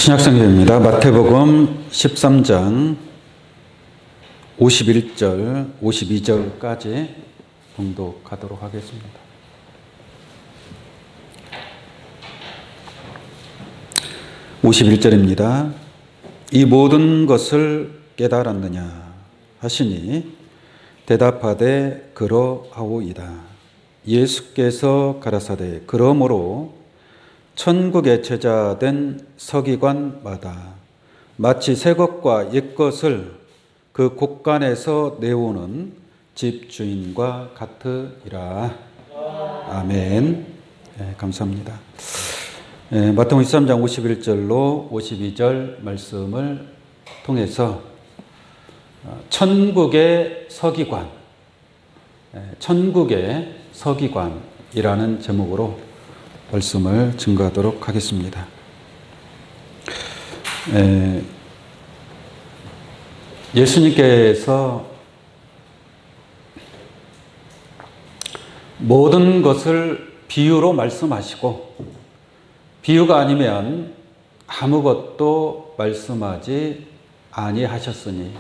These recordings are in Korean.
신약성경입니다. 마태복음 13장 51절, 52절까지 봉독하도록 하겠습니다. (51절입니다) 이 모든 것을 깨달았느냐 하시니 대답하되 그러하오이다. 예수께서 가라사대 그러므로 천국의 제자된 서기관마다 마치 새 것과 옛 것을 그 곳간에서 내오는 집주인과 같으리라. 아멘. 네, 감사합니다. 마태복음 13장 51절로 52절 말씀을 통해서 천국의 서기관, 천국의 서기관이라는 제목으로 말씀을 증거하도록 하겠습니다. 예수님께서 모든 것을 비유로 말씀하시고 비유가 아니면 아무것도 말씀하지 아니하셨으니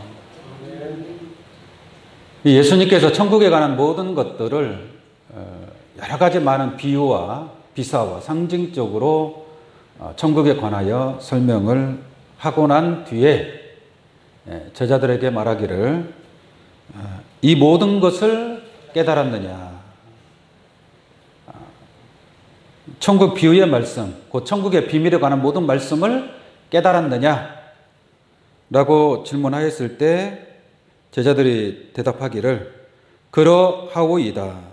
예수님께서 천국에 관한 모든 것들을 여러 가지 많은 비유와 비사와 상징적으로 천국에 관하여 설명을 하고 난 뒤에 제자들에게 말하기를 이 모든 것을 깨달았느냐. 천국 비유의 말씀, 곧 천국의 비밀에 관한 모든 말씀을 깨달았느냐 라고 질문하였을 때 제자들이 대답하기를 그러하오이다.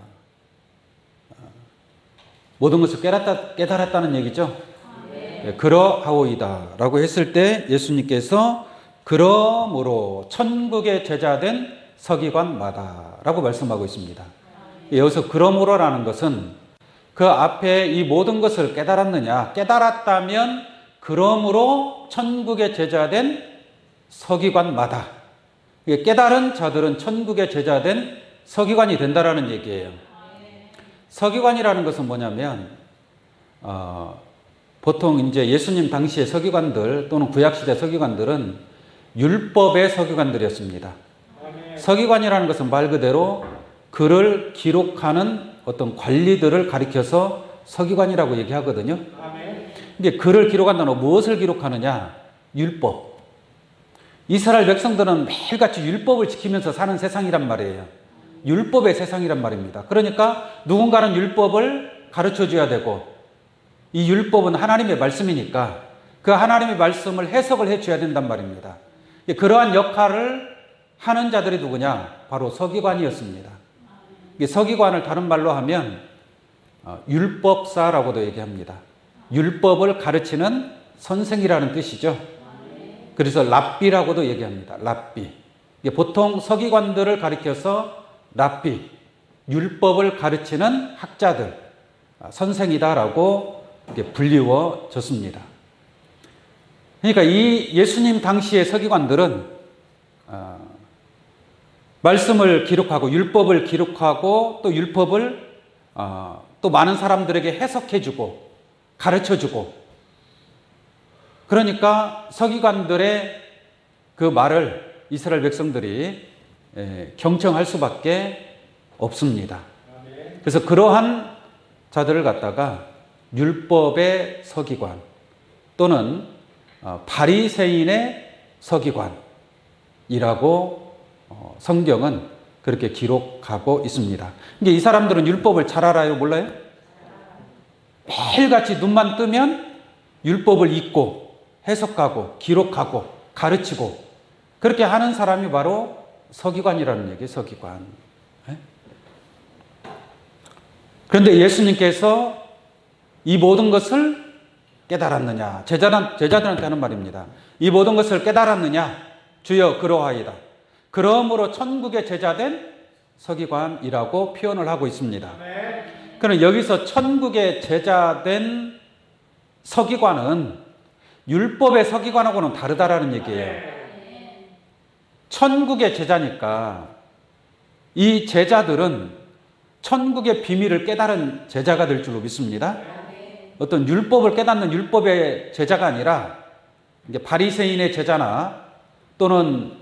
모든 것을 깨달았다는 얘기죠. 네. 그러하오이다 라고 했을 때 예수님께서 그러므로 천국의 제자된 서기관마다 라고 말씀하고 있습니다. 여기서 그러므로라는 것은 그 앞에 이 모든 것을 깨달았느냐, 깨달았다면 그러므로 천국의 제자된 서기관마다, 깨달은 자들은 천국의 제자된 서기관이 된다라는 얘기예요. 서기관이라는 것은 뭐냐면 보통 이제 예수님 당시의 서기관들 또는 구약시대 서기관들은 율법의 서기관들이었습니다. 서기관이라는 것은 말 그대로 글을 기록하는 어떤 관리들을 가리켜서 서기관이라고 얘기하거든요. 근데 글을 기록한다는 무엇을 기록하느냐? 율법. 이스라엘 백성들은 매일같이 율법을 지키면서 사는 세상이란 말이에요. 율법의 세상이란 말입니다. 그러니까 누군가는 율법을 가르쳐줘야 되고 이 율법은 하나님의 말씀이니까 그 하나님의 말씀을 해석을 해줘야 된단 말입니다. 그러한 역할을 하는 자들이 누구냐? 바로 서기관이었습니다. 서기관을 다른 말로 하면 율법사라고도 얘기합니다. 율법을 가르치는 선생이라는 뜻이죠. 그래서 랍비라고도 얘기합니다. 랍비. 보통 서기관들을 가리켜서 랍비, 율법을 가르치는 학자들, 선생이다라고 불리워졌습니다. 그러니까 이 예수님 당시의 서기관들은 말씀을 기록하고 율법을 기록하고 또 율법을 또 많은 사람들에게 해석해주고 가르쳐주고 그러니까 서기관들의 그 말을 이스라엘 백성들이 경청할 수밖에 없습니다. 그래서 그러한 자들을 갖다가 율법의 서기관 또는 바리새인의 서기관이라고 성경은 그렇게 기록하고 있습니다. 이게 이 사람들은 율법을 잘 알아요? 몰라요? 매일같이 눈만 뜨면 율법을 읽고 해석하고 기록하고 가르치고 그렇게 하는 사람이 바로 서기관이라는 얘기예요. 서기관. 그런데 예수님께서 이 모든 것을 깨달았느냐? 제자들한테 하는 말입니다. 이 모든 것을 깨달았느냐? 주여 그러하이다. 그러므로 천국의 제자된 서기관이라고 표현을 하고 있습니다. 그럼 여기서 천국의 제자된 서기관은 율법의 서기관하고는 다르다라는 얘기예요. 천국의 제자니까 이 제자들은 천국의 비밀을 깨달은 제자가 될 줄로 믿습니다. 어떤 율법을 깨닫는 율법의 제자가 아니라 이제 바리새인의 제자나 또는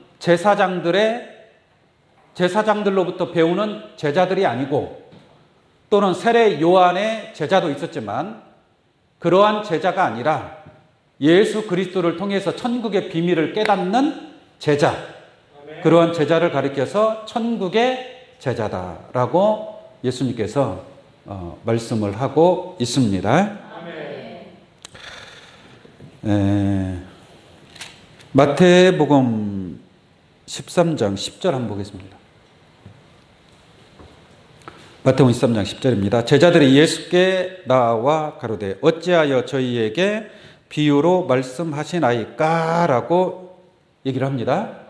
제사장들로부터 배우는 제자들이 아니고 또는 세례 요한의 제자도 있었지만 그러한 제자가 아니라 예수 그리스도를 통해서 천국의 비밀을 깨닫는 제자, 그러한 제자를 가리켜서 천국의 제자다라고 예수님께서 말씀을 하고 있습니다. 마태복음 13장 10절 한번 보겠습니다. 마태복음 13장 10절입니다. 제자들이 예수께 나와 가로되 어찌하여 저희에게 비유로 말씀하시나이까? 라고 얘기를 합니다.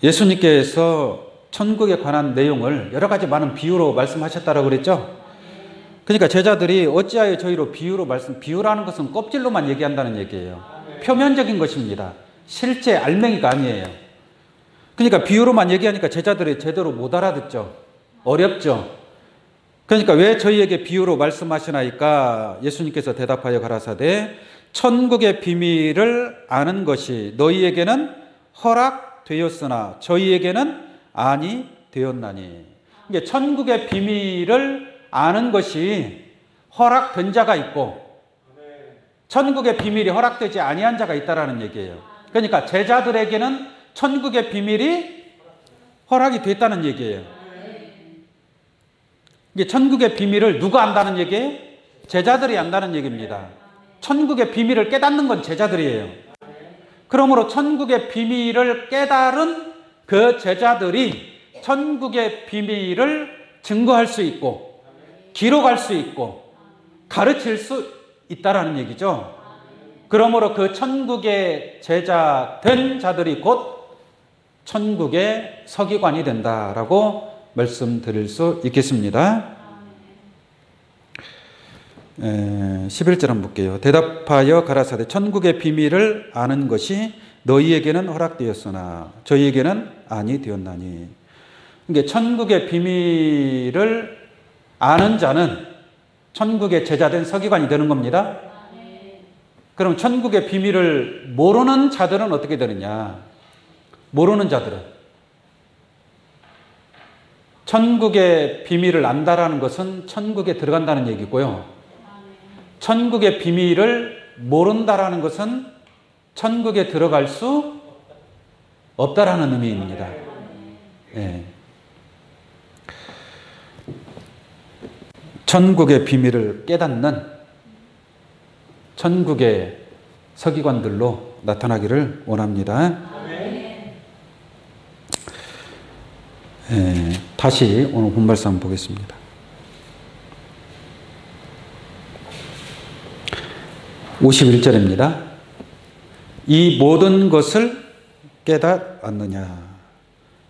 예수님께서 천국에 관한 내용을 여러 가지 많은 비유로 말씀하셨다라고 그랬죠. 그러니까 제자들이 어찌하여 저희로 비유라는 것은 껍질로만 얘기한다는 얘기예요. 표면적인 것입니다. 실제 알맹이가 아니에요. 그러니까 비유로만 얘기하니까 제자들이 제대로 못 알아듣죠. 어렵죠. 그러니까 왜 저희에게 비유로 말씀하시나이까? 예수님께서 대답하여 가라사대 천국의 비밀을 아는 것이 너희에게는 허락되었으나 저희에게는 아니 되었나니. 이게 천국의 비밀을 아는 것이 허락된 자가 있고 천국의 비밀이 허락되지 아니한 자가 있다라는 얘기예요. 그러니까 제자들에게는 천국의 비밀이 허락이 됐다는 얘기예요. 이게 천국의 비밀을 누가 안다는 얘기예요? 제자들이 안다는 얘기입니다. 천국의 비밀을 깨닫는 건 제자들이에요. 그러므로 천국의 비밀을 깨달은 그 제자들이 천국의 비밀을 증거할 수 있고 기록할 수 있고 가르칠 수 있다라는 얘기죠. 그러므로 그 천국의 제자 된 자들이 곧 천국의 서기관이 된다라고 말씀드릴 수 있겠습니다. 11절 한번 볼게요. 대답하여 가라사대 천국의 비밀을 아는 것이 너희에게는 허락되었으나 저희에게는 아니 되었나니. 그러니까 천국의 비밀을 아는 자는 천국의 제자된 서기관이 되는 겁니다. 그럼 천국의 비밀을 모르는 자들은 어떻게 되느냐? 모르는 자들은 천국의 비밀을 안다라는 것은 천국에 들어간다는 얘기고요. 천국의 비밀을 모른다라는 것은 천국에 들어갈 수 없다라는 의미입니다. 예. 천국의 비밀을 깨닫는 천국의 서기관들로 나타나기를 원합니다. 다시 오늘 본 말씀 한번 보겠습니다. 51절입니다. 이 모든 것을 깨달았느냐?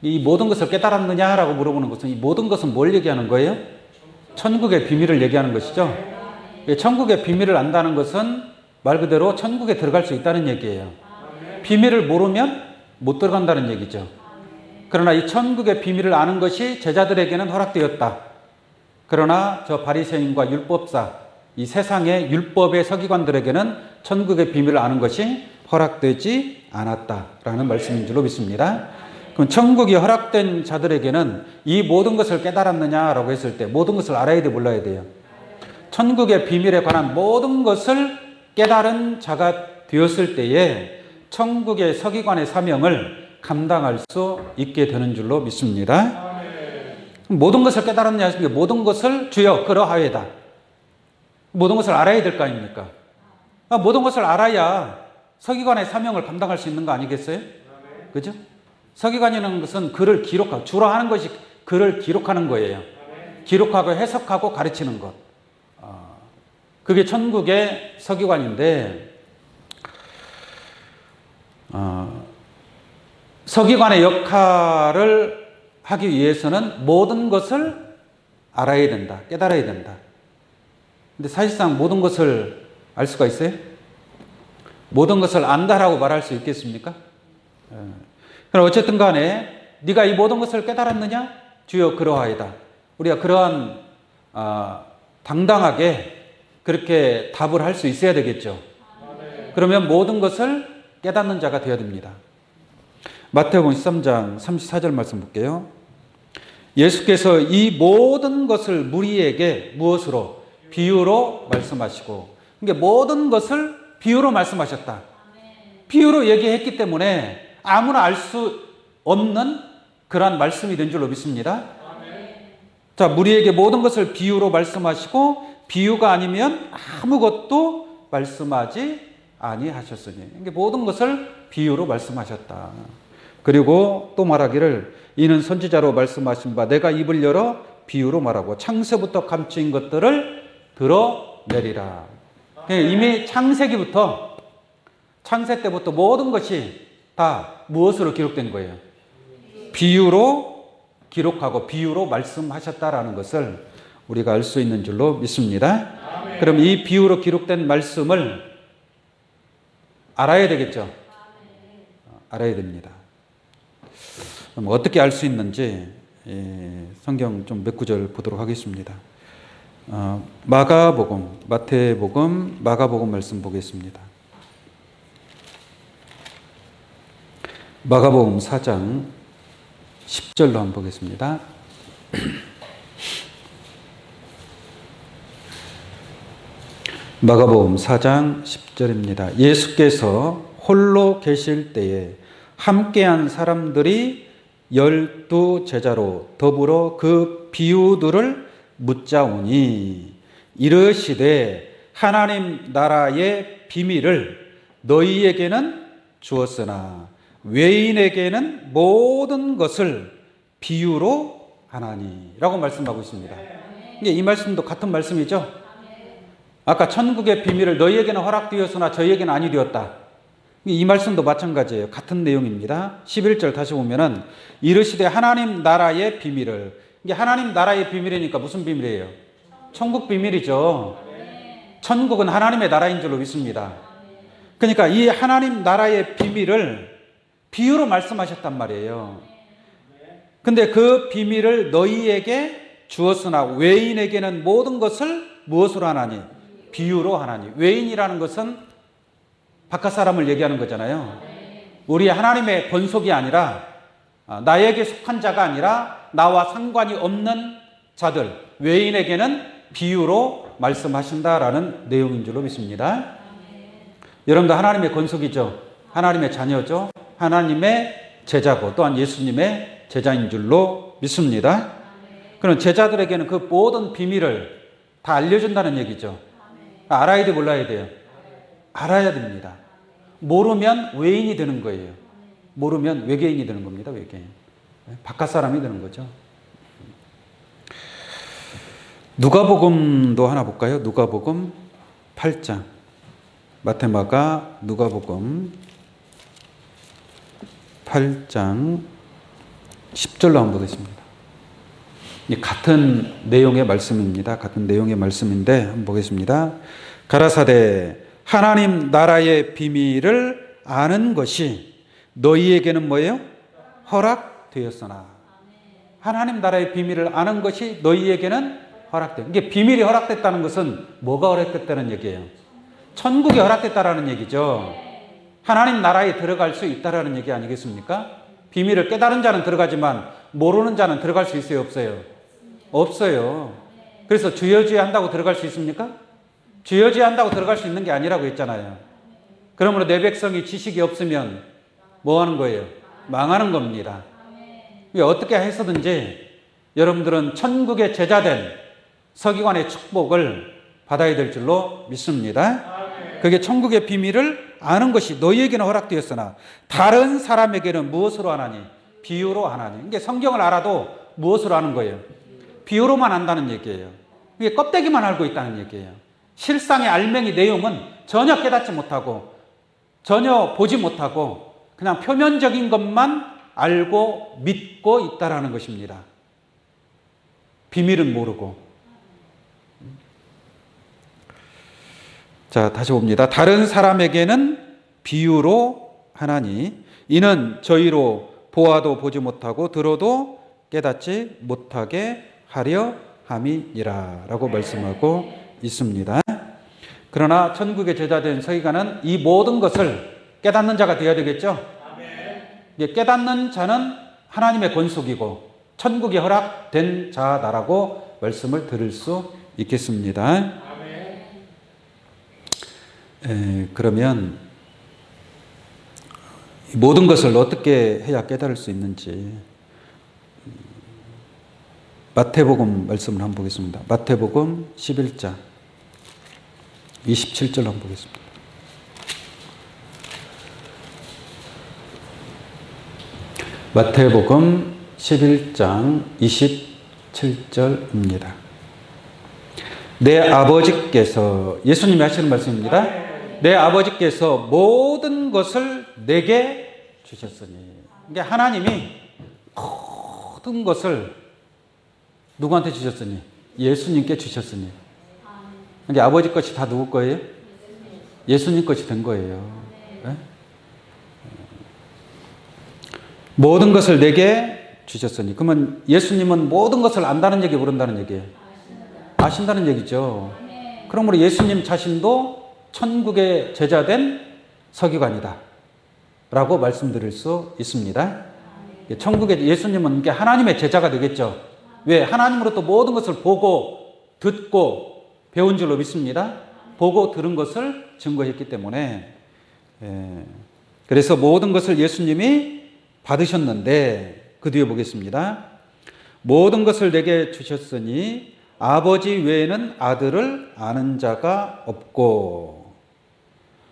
이 모든 것을 깨달았느냐라고 물어보는 것은 이 모든 것은 뭘 얘기하는 거예요? 천국의 비밀을 얘기하는 것이죠. 천국의 비밀을 안다는 것은 말 그대로 천국에 들어갈 수 있다는 얘기예요. 비밀을 모르면 못 들어간다는 얘기죠. 그러나 이 천국의 비밀을 아는 것이 제자들에게는 허락되었다. 그러나 저 바리새인과 율법사, 이 세상의 율법의 서기관들에게는 천국의 비밀을 아는 것이 허락되지 않았다라는 말씀인 줄로 믿습니다. 그럼 천국이 허락된 자들에게는 이 모든 것을 깨달았느냐라고 했을 때 모든 것을 알아야 돼, 몰라야 돼요? 천국의 비밀에 관한 모든 것을 깨달은 자가 되었을 때에 천국의 서기관의 사명을 감당할 수 있게 되는 줄로 믿습니다. 모든 것을 깨달았느냐 했습니까? 모든 것을 주여 그러하여다. 모든 것을 알아야 될 거 아닙니까? 모든 것을 알아야 서기관의 사명을 감당할 수 있는 거 아니겠어요? 그죠? 서기관이라는 것은 글을 기록하고, 주로 하는 것이 글을 기록하는 거예요. 기록하고 해석하고 가르치는 것. 그게 천국의 서기관인데, 서기관의 역할을 하기 위해서는 모든 것을 알아야 된다. 깨달아야 된다. 근데 사실상 모든 것을 알 수가 있어요? 모든 것을 안다라고 말할 수 있겠습니까? 그럼 어쨌든 간에 네가 이 모든 것을 깨달았느냐? 주여 그러하이다. 우리가 그러한 당당하게 그렇게 답을 할 수 있어야 되겠죠. 그러면 모든 것을 깨닫는 자가 되어야 됩니다. 마태복음 13장 34절 말씀 볼게요. 예수께서 이 모든 것을 무리에게 무엇으로? 비유로 말씀하시고, 그러니까 모든 것을 비유로 말씀하셨다. 비유로 얘기했기 때문에 아무나 알 수 없는 그러한 말씀이 된 줄로 믿습니다. 자, 무리에게 모든 것을 비유로 말씀하시고 비유가 아니면 아무것도 말씀하지 아니하셨으니, 그러니까 모든 것을 비유로 말씀하셨다. 그리고 또 말하기를 이는 선지자로 말씀하신 바 내가 입을 열어 비유로 말하고 창세부터 감추인 것들을 드러내리라. 이미 창세기부터, 창세 때부터 모든 것이 다 무엇으로 기록된 거예요? 비유로 기록하고 비유로 말씀하셨다라는 것을 우리가 알 수 있는 줄로 믿습니다. 아멘. 그럼 이 비유로 기록된 말씀을 알아야 되겠죠? 알아야 됩니다. 그럼 어떻게 알 수 있는지 성경 좀 몇 구절 보도록 하겠습니다. 마가복음, 마태복음, 마가복음 말씀 보겠습니다. 마가복음 4장 10절로 한번 보겠습니다. 마가복음 4장 10절입니다. 예수께서 홀로 계실 때에 함께한 사람들이 12 제자로 더불어 그 비유들을 묻자오니 이르시되 하나님 나라의 비밀을 너희에게는 주었으나 외인에게는 모든 것을 비유로 하나니 라고 말씀하고 있습니다. 이 말씀도 같은 말씀이죠. 아까 천국의 비밀을 너희에게는 허락되었으나 저희에게는 아니 되었다. 이 말씀도 마찬가지예요. 같은 내용입니다. 11절 다시 보면은 이르시되 하나님 나라의 비밀을, 이게 하나님 나라의 비밀이니까 무슨 비밀이에요? 천국 비밀이죠. 천국은 하나님의 나라인 줄로 믿습니다. 그러니까 이 하나님 나라의 비밀을 비유로 말씀하셨단 말이에요. 근데 그 비밀을 너희에게 주었으나 외인에게는 모든 것을 무엇으로 하나니? 비유로 하나니. 외인이라는 것은 바깥 사람을 얘기하는 거잖아요. 우리 하나님의 권속이 아니라, 나에게 속한 자가 아니라 나와 상관이 없는 자들, 외인에게는 비유로 말씀하신다라는 내용인 줄로 믿습니다. 여러분도 하나님의 권속이죠. 하나님의 자녀죠. 하나님의 제자고 또한 예수님의 제자인 줄로 믿습니다. 그럼 제자들에게는 그 모든 비밀을 다 알려준다는 얘기죠. 알아야 돼, 몰라야 돼요? 알아야 됩니다. 모르면 외인이 되는 거예요. 모르면 외계인이 되는 겁니다. 외계인. 바깥 사람이 되는 거죠. 누가복음도 하나 볼까요? 누가복음 8장. 마태마가 누가복음 8장 10절로 한번 보겠습니다. 같은 내용의 말씀입니다. 같은 내용의 말씀인데 한번 보겠습니다. 가라사대 하나님 나라의 비밀을 아는 것이 너희에게는 뭐예요? 허락되었으나. 하나님 나라의 비밀을 아는 것이 너희에게는 허락돼. 이게 비밀이 허락됐다는 것은 뭐가 허락됐다는 얘기예요? 천국이 허락됐다라는 얘기죠. 하나님 나라에 들어갈 수 있다라는 얘기 아니겠습니까? 비밀을 깨달은 자는 들어가지만 모르는 자는 들어갈 수 있어요, 없어요? 없어요. 그래서 주여주여 한다고 들어갈 수 있습니까? 주여주여 한다고 들어갈 수 있는 게 아니라고 했잖아요. 그러므로 내 백성이 지식이 없으면 뭐 하는 거예요? 망하는 겁니다. 어떻게 해서든지 여러분들은 천국의 제자된 서기관의 축복을 받아야 될 줄로 믿습니다. 그게 천국의 비밀을 아는 것이 너희에게는 허락되었으나 다른 사람에게는 무엇으로 하나니? 비유로 하나니. 이게 성경을 알아도 무엇으로 하는 거예요? 비유로만 안다는 얘기예요. 이게 껍데기만 알고 있다는 얘기예요. 실상의 알맹이 내용은 전혀 깨닫지 못하고 전혀 보지 못하고 그냥 표면적인 것만 알고 믿고 있다라는 것입니다. 비밀은 모르고. 자, 다시 봅니다. 다른 사람에게는 비유로 하나니 이는 저희로 보아도 보지 못하고 들어도 깨닫지 못하게 하려 함이니라 라고 말씀하고 있습니다. 그러나 천국의 제자된 서기관은 이 모든 것을 깨닫는 자가 되어야 되겠죠. 깨닫는 자는 하나님의 권속이고 천국이 허락된 자다라고 말씀을 들을 수 있겠습니다. 그러면 모든 것을 어떻게 해야 깨달을 수 있는지 마태복음 말씀을 한번 보겠습니다. 마태복음 11장 27절 한번 보겠습니다. 마태복음 11장 27절입니다. 내 아버지께서, 예수님이 하시는 말씀입니다. 내 아버지께서 모든 것을 내게 주셨으니. 그러니까 하나님이 모든 것을 누구한테 주셨으니? 예수님께 주셨으니. 그러니까 아버지 것이 다 누구 거예요? 예수님 것이 된 거예요. 네? 모든 것을 내게 주셨으니. 그러면 예수님은 모든 것을 안다는 얘기, 모른다는 얘기예요? 아신다는 얘기죠. 그러므로 예수님 자신도 천국의 제자된 서기관이다 라고 말씀드릴 수 있습니다. 천국의 예수님은 하나님의 제자가 되겠죠. 왜? 하나님으로부터 모든 것을 보고 듣고 배운 줄로 믿습니다. 보고 들은 것을 증거했기 때문에. 그래서 모든 것을 예수님이 받으셨는데, 그 뒤에 보겠습니다. 모든 것을 내게 주셨으니 아버지 외에는 아들을 아는 자가 없고,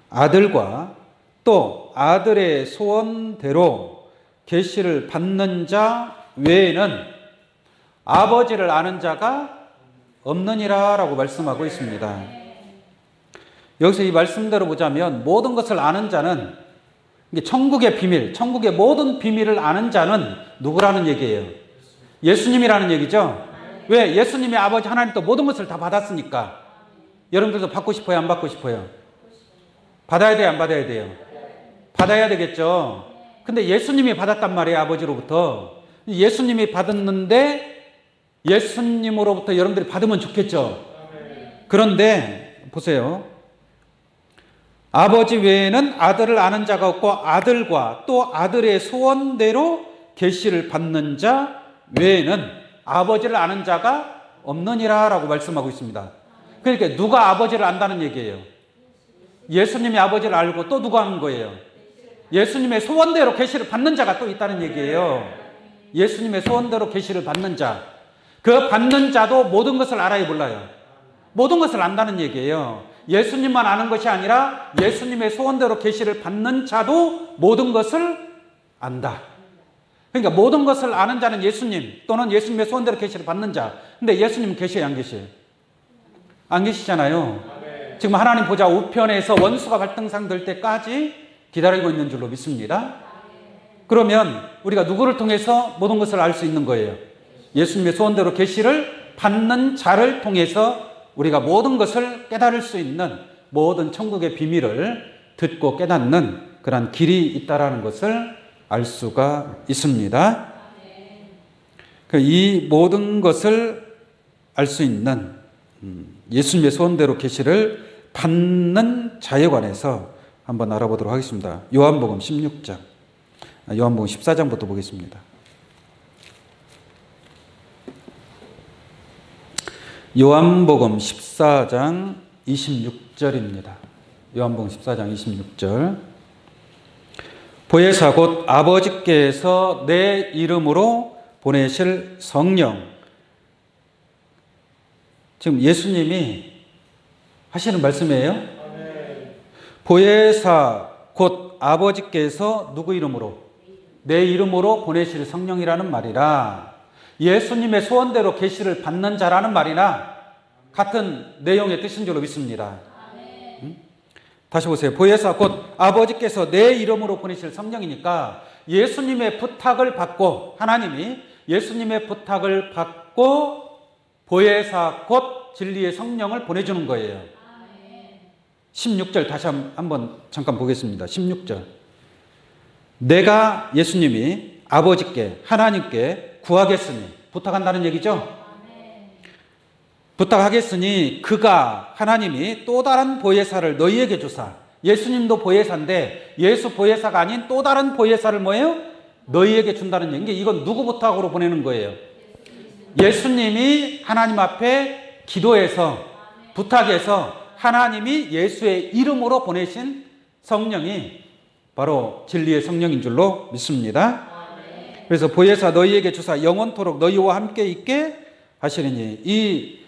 아들과 또 아들의 소원대로 계시를 받는 자 외에는 아버지를 아는 자가 없느니라 라고 말씀하고 있습니다. 여기서 이 말씀대로 보자면 모든 것을 아는 자는, 천국의 비밀, 천국의 모든 비밀을 아는 자는 누구라는 얘기예요? 예수님이라는 얘기죠. 왜? 예수님이 아버지 하나님도 모든 것을 다 받았으니까. 여러분들도 받고 싶어요? 안 받고 싶어요? 받아야 돼요? 안 받아야 돼요? 받아야 되겠죠. 근데 예수님이 받았단 말이에요, 아버지로부터. 예수님이 받았는데 예수님으로부터 여러분들이 받으면 좋겠죠. 그런데 보세요. 아버지 외에는 아들을 아는 자가 없고 아들과 또 아들의 소원대로 계시를 받는 자 외에는 아버지를 아는 자가 없느니라 라고 말씀하고 있습니다. 그러니까 누가 아버지를 안다는 얘기예요? 예수님이 아버지를 알고 또 누가 아는 거예요? 예수님의 소원대로 계시를 받는 자가 또 있다는 얘기예요. 예수님의 소원대로 계시를 받는 자. 그 받는 자도 모든 것을 알아요, 몰라요? 모든 것을 안다는 얘기예요. 예수님만 아는 것이 아니라 예수님의 소원대로 계시를 받는 자도 모든 것을 안다. 그러니까 모든 것을 아는 자는 예수님 또는 예수님의 소원대로 계시를 받는 자. 근데 예수님은 계셔요, 안 계셔요? 안 계시잖아요. 지금 하나님 보좌 우편에서 원수가 발등상 될 때까지 기다리고 있는 줄로 믿습니다. 그러면 우리가 누구를 통해서 모든 것을 알 수 있는 거예요? 예수님의 소원대로 계시를 받는 자를 통해서 우리가 모든 것을 깨달을 수 있는, 모든 천국의 비밀을 듣고 깨닫는 그런 길이 있다라는 것을 알 수가 있습니다. 이 모든 것을 알 수 있는 예수님의 소원대로 계시를 받는 자에 관해서 한번 알아보도록 하겠습니다. 요한복음 16장, 요한복음 14장부터 보겠습니다. 요한복음 14장 26절입니다. 요한복음 14장 26절. 보혜사 곧 아버지께서 내 이름으로 보내실 성령. 지금 예수님이 하시는 말씀이에요. 보혜사 곧 아버지께서 누구 이름으로? 내 이름으로 보내실 성령이라는 말이라 예수님의 소원대로 계시를 받는 자라는 말이나 같은 내용의 뜻인 줄로 믿습니다. 다시 보세요. 보혜사 곧 아버지께서 내 이름으로 보내실 성령이니까 예수님의 부탁을 받고, 하나님이 예수님의 부탁을 받고 보혜사 곧 진리의 성령을 보내주는 거예요. 16절 다시 한번 잠깐 보겠습니다. 16절. 내가, 예수님이 아버지께, 하나님께 구하겠으니, 부탁한다는 얘기죠. 부탁하겠으니 그가 하나님이 또 다른 보혜사를 너희에게 주사. 예수님도 보혜사인데 예수 보혜사가 아닌 또 다른 보혜사를 뭐예요? 너희에게 준다는 얘기. 이건 누구 부탁으로 보내는 거예요? 예수님이 하나님 앞에 기도해서 부탁해서 하나님이 예수의 이름으로 보내신 성령이 바로 진리의 성령인 줄로 믿습니다. 그래서 보혜사 너희에게 주사 영원토록 너희와 함께 있게 하시리니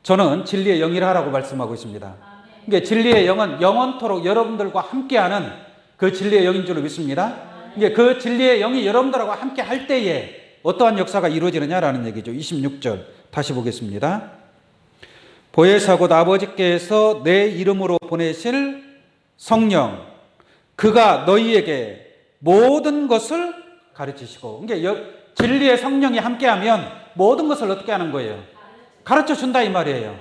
저는 진리의 영이라 하라고 말씀하고 있습니다. 그러니까 진리의 영은 영원토록 여러분들과 함께하는 그 진리의 영인 줄로 믿습니다. 그 진리의 영이 여러분들하고 함께 할 때에 어떠한 역사가 이루어지느냐라는 얘기죠. 26절 다시 보겠습니다. 보혜사 곧 아버지께서 내 이름으로 보내실 성령 그가 너희에게 모든 것을 가르치시고. 그러니까 진리의 성령이 함께하면 모든 것을 어떻게 하는 거예요? 가르쳐 준다 이 말이에요.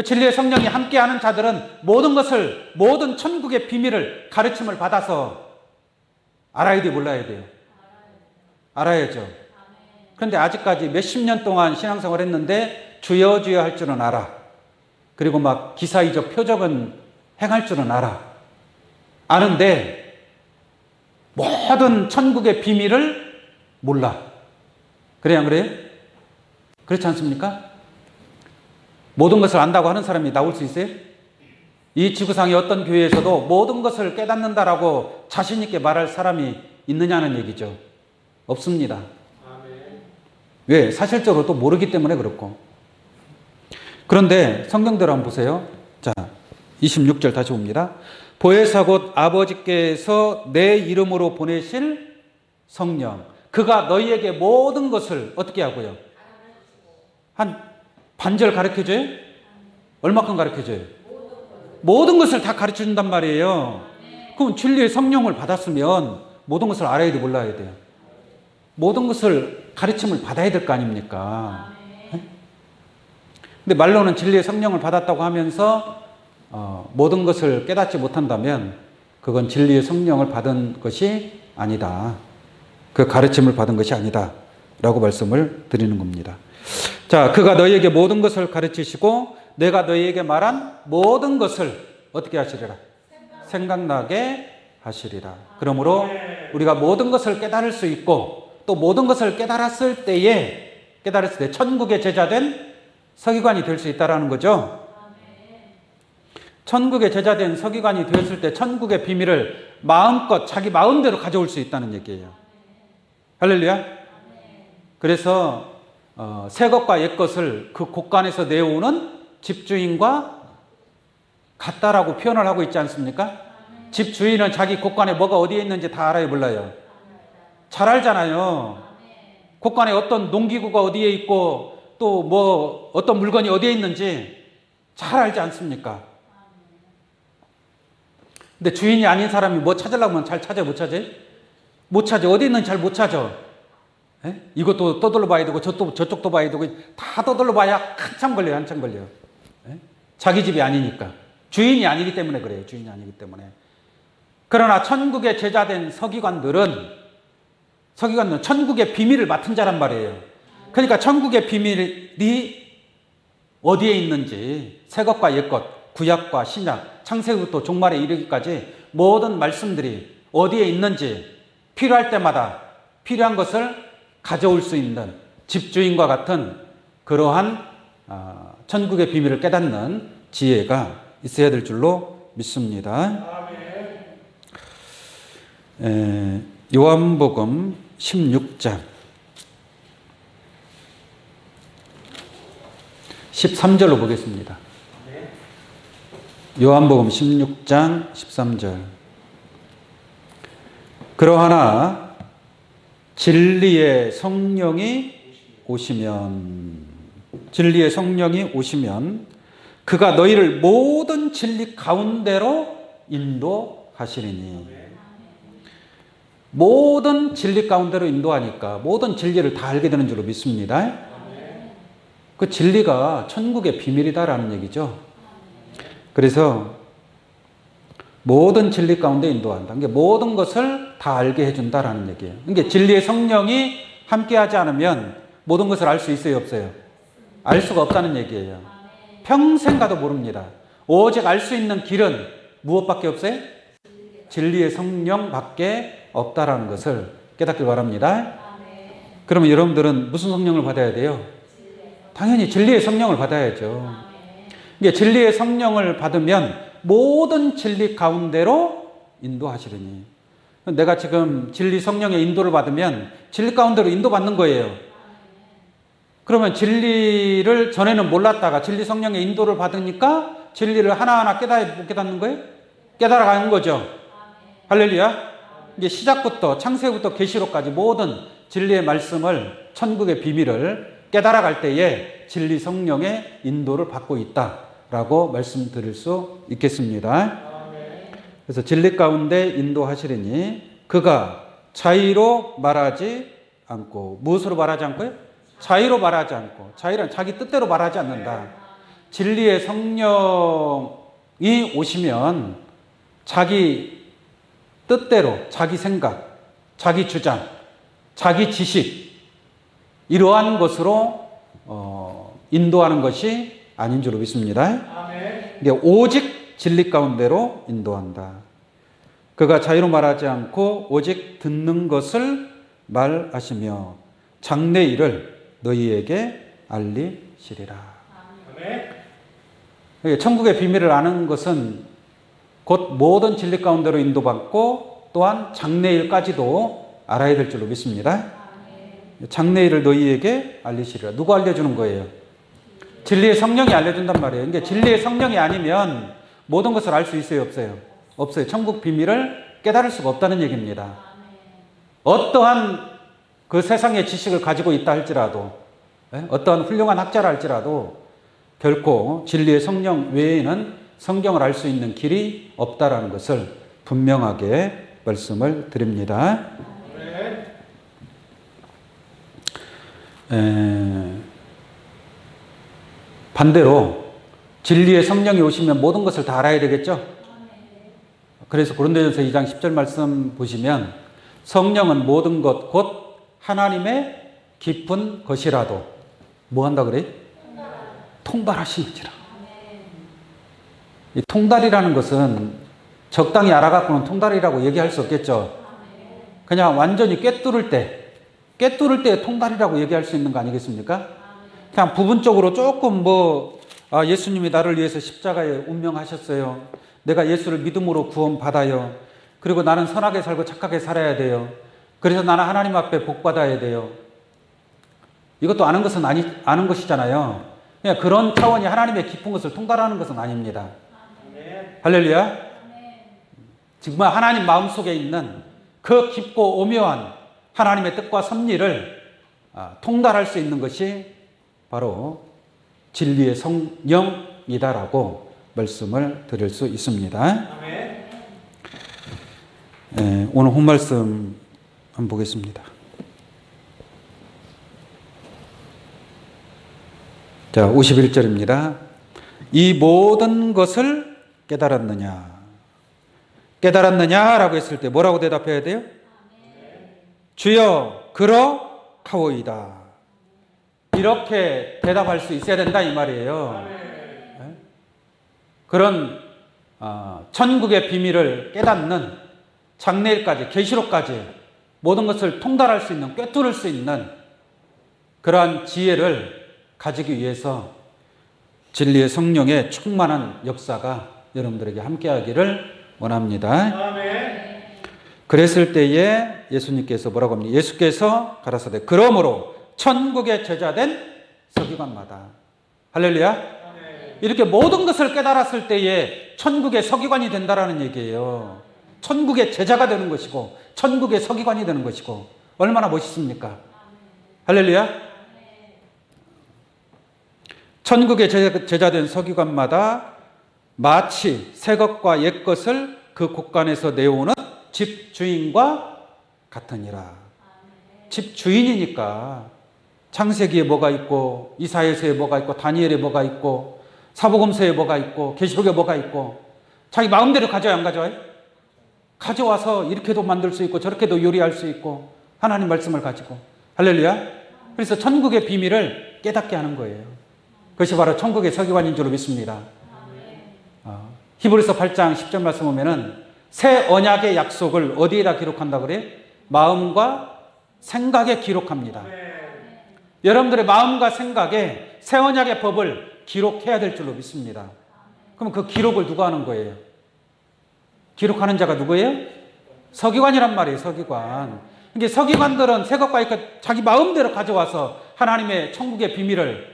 진리의 성령이 함께하는 자들은 모든 것을, 모든 천국의 비밀을 가르침을 받아서 알아야 돼요, 몰라야 돼요? 알아야죠. 그런데 아직까지 몇십 년 동안 신앙생활을 했는데 주여 주여 할 줄은 알아. 그리고 막 기사이적 표적은 행할 줄은 알아. 아는데 모든 천국의 비밀을 몰라. 그래요, 안 그래요? 그렇지 않습니까? 모든 것을 안다고 하는 사람이 나올 수 있어요? 이 지구상의 어떤 교회에서도 모든 것을 깨닫는다라고 자신 있게 말할 사람이 있느냐는 얘기죠. 없습니다. 왜? 사실적으로 또 모르기 때문에 그렇고. 그런데 성경대로 한번 보세요. 자, 26절 다시 봅니다. 보혜사 곧 아버지께서 내 이름으로 보내실 성령 그가 너희에게 모든 것을 어떻게 하고요? 한 반절 가르쳐줘요? 얼마큼 가르쳐줘요? 모든 것을 다 가르쳐준단 말이에요. 그럼 진리의 성령을 받았으면 모든 것을 알아야 돼, 몰라야 돼요? 모든 것을 가르침을 받아야 될 거 아닙니까? 근데 말로는 진리의 성령을 받았다고 하면서 모든 것을 깨닫지 못한다면 그건 진리의 성령을 받은 것이 아니다. 그 가르침을 받은 것이 아니다. 라고 말씀을 드리는 겁니다. 자, 그가 너희에게 모든 것을 가르치시고 내가 너희에게 말한 모든 것을 어떻게 하시리라? 생각나게 하시리라. 그러므로 우리가 모든 것을 깨달을 수 있고 또 모든 것을 깨달았을 때 천국의 제자된 서기관이 될 수 있다는 거죠. 천국의 제자된 서기관이 되었을 때 천국의 비밀을 마음껏 자기 마음대로 가져올 수 있다는 얘기예요. 할렐루야. 그래서 새 것과 옛 것을 그 곳간에서 내오는 집주인과 같다라고 표현을 하고 있지 않습니까? 집주인은 자기 곳간에 뭐가 어디에 있는지 다 알아요, 몰라요? 잘 알잖아요. 곳간에 어떤 농기구가 어디에 있고 또 뭐 어떤 물건이 어디에 있는지 잘 알지 않습니까? 근데 주인이 아닌 사람이 뭐 찾으려면 잘 찾아요, 못 찾아요? 못 찾아. 어디 있는지 잘 못 찾아. 에? 이것도 떠돌러 봐야 되고 저쪽도 봐야 되고 다 떠돌러 봐야 한참 걸려요. 에? 자기 집이 아니니까. 주인이 아니기 때문에 그래요. 주인이 아니기 때문에. 그러나 천국의 제자된 서기관들은 천국의 비밀을 맡은 자란 말이에요. 그러니까 천국의 비밀이 어디에 있는지 새 것과 옛 것, 구약과 신약, 창세기부터 종말에 이르기까지 모든 말씀들이 어디에 있는지 필요할 때마다 필요한 것을 가져올 수 있는 집주인과 같은 그러한 천국의 비밀을 깨닫는 지혜가 있어야 될 줄로 믿습니다. 요한복음 16장 13절로 보겠습니다. 요한복음 16장 13절. 그러하나 진리의 성령이 오시면 그가 너희를 모든 진리 가운데로 인도하시리니. 모든 진리 가운데로 인도하니까 모든 진리를 다 알게 되는 줄로 믿습니다. 그 진리가 천국의 비밀이다라는 얘기죠. 그래서 모든 진리 가운데 인도한다. 그러니까 모든 것을 다 알게 해준다라는 얘기예요. 그러니까 진리의 성령이 함께하지 않으면 모든 것을 알 수 있어요, 없어요? 알 수가 없다는 얘기예요. 평생 가도 모릅니다. 오직 알 수 있는 길은 무엇밖에 없어요? 진리의 성령밖에 없다라는 것을 깨닫길 바랍니다. 그러면 여러분들은 무슨 성령을 받아야 돼요? 당연히 진리의 성령을 받아야죠. 이게 진리의 성령을 받으면 모든 진리 가운데로 인도하시리니. 내가 지금 진리 성령의 인도를 받으면 진리 가운데로 인도받는 거예요. 그러면 진리를 전에는 몰랐다가 진리 성령의 인도를 받으니까 진리를 하나하나 깨닫는 거예요? 깨달아가는 거죠. 할렐루야. 이게 시작부터 창세부터 계시록까지 모든 진리의 말씀을 천국의 비밀을 깨달아갈 때에 진리 성령의 인도를 받고 있다라고 말씀드릴 수 있겠습니다. 그래서 진리 가운데 인도하시리니 그가 자의로 말하지 않고 무엇으로 말하지 않고요? 자의로 말하지 않고 자의란 자기 뜻대로 말하지 않는다. 진리의 성령이 오시면 자기 뜻대로 자기 생각, 자기 주장, 자기 지식 이러한 것으로 인도하는 것이 아닌 줄로 믿습니다. 이게 오직 진리 가운데로 인도한다. 그가 자유로 말하지 않고 오직 듣는 것을 말하시며 장래 일을 너희에게 알리시리라. 천국의 비밀을 아는 것은 곧 모든 진리 가운데로 인도받고 또한 장래일까지도 알아야 될 줄로 믿습니다. 장래일을 너희에게 알리시리라. 누가 알려주는 거예요? 진리의 성령이 알려준단 말이에요. 그러니까 진리의 성령이 아니면 모든 것을 알 수 있어요? 없어요? 없어요. 천국 비밀을 깨달을 수가 없다는 얘기입니다. 어떠한 그 세상의 지식을 가지고 있다 할지라도 어떠한 훌륭한 학자라 할지라도 결코 진리의 성령 외에는 성경을 알 수 있는 길이 없다라는 것을 분명하게 말씀을 드립니다. 반대로 진리의 성령이 오시면 모든 것을 다 알아야 되겠죠? 그래서 고린도전서 2장 10절 말씀 보시면 성령은 모든 것 곧 하나님의 깊은 것이라도 뭐 한다 그래? 통달하시는지라. 이 통달이라는 것은 적당히 알아갖고는 통달이라고 얘기할 수 없겠죠. 그냥 완전히 꿰뚫을 때 통달이라고 얘기할 수 있는 거 아니겠습니까? 그냥 부분적으로 조금 예수님이 나를 위해서 십자가에 운명하셨어요. 내가 예수를 믿음으로 구원받아요. 그리고 나는 선하게 살고 착하게 살아야 돼요. 그래서 나는 하나님 앞에 복 받아야 돼요. 이것도 아는 것은 아는 것이잖아요. 그냥 그런 차원이 하나님의 깊은 것을 통달하는 것은 아닙니다. 할렐루야. 정말 하나님 마음속에 있는 그 깊고 오묘한 하나님의 뜻과 섭리를 통달할 수 있는 것이 바로 진리의 성령이다라고 말씀을 드릴 수 있습니다. 오늘 본말씀 한번 보겠습니다. 자, 51절입니다. 이 모든 것을 깨달았느냐라고 했을 때 뭐라고 대답해야 돼요? 주여 그러하오이다. 이렇게 대답할 수 있어야 된다 이 말이에요. 그런 천국의 비밀을 깨닫는 장래일까지 계시록까지 모든 것을 통달할 수 있는 꿰뚫을 수 있는 그러한 지혜를 가지기 위해서 진리의 성령의 충만한 역사가 여러분들에게 함께하기를 원합니다. 그랬을 때에 예수님께서 뭐라고 합니까? 예수께서 가라사대 그러므로 천국의 제자된 서기관마다 할렐루야. 이렇게 모든 것을 깨달았을 때에 천국의 서기관이 된다라는 얘기예요. 천국의 제자가 되는 것이고 천국의 서기관이 되는 것이고 얼마나 멋있습니까? 할렐루야. 천국의 제자된 서기관마다 마치 새 것과 옛 것을 그 곳간에서 내오는 집주인과 같으니라. 집주인이니까 창세기에 뭐가 있고 이사야서에 뭐가 있고 다니엘에 뭐가 있고 사복음서에 뭐가 있고 계시록에 뭐가 있고 자기 마음대로 가져야 안 가져와요? 가져와서 이렇게도 만들 수 있고 저렇게도 요리할 수 있고 하나님 말씀을 가지고 할렐루야. 그래서 천국의 비밀을 깨닫게 하는 거예요. 그것이 바로 천국의 서기관인 줄로 믿습니다. 히브리서 8장 10절 말씀 보면은 새 언약의 약속을 어디에다 기록한다 그래? 마음과 생각에 기록합니다. 여러분들의 마음과 생각에 새 언약의 법을 기록해야 될 줄로 믿습니다. 그럼 그 기록을 누가 하는 거예요? 기록하는 자가 누구예요? 서기관이란 말이에요. 서기관. 이게 서기관들은 새 것과 자기 마음대로 가져와서 하나님의 천국의 비밀을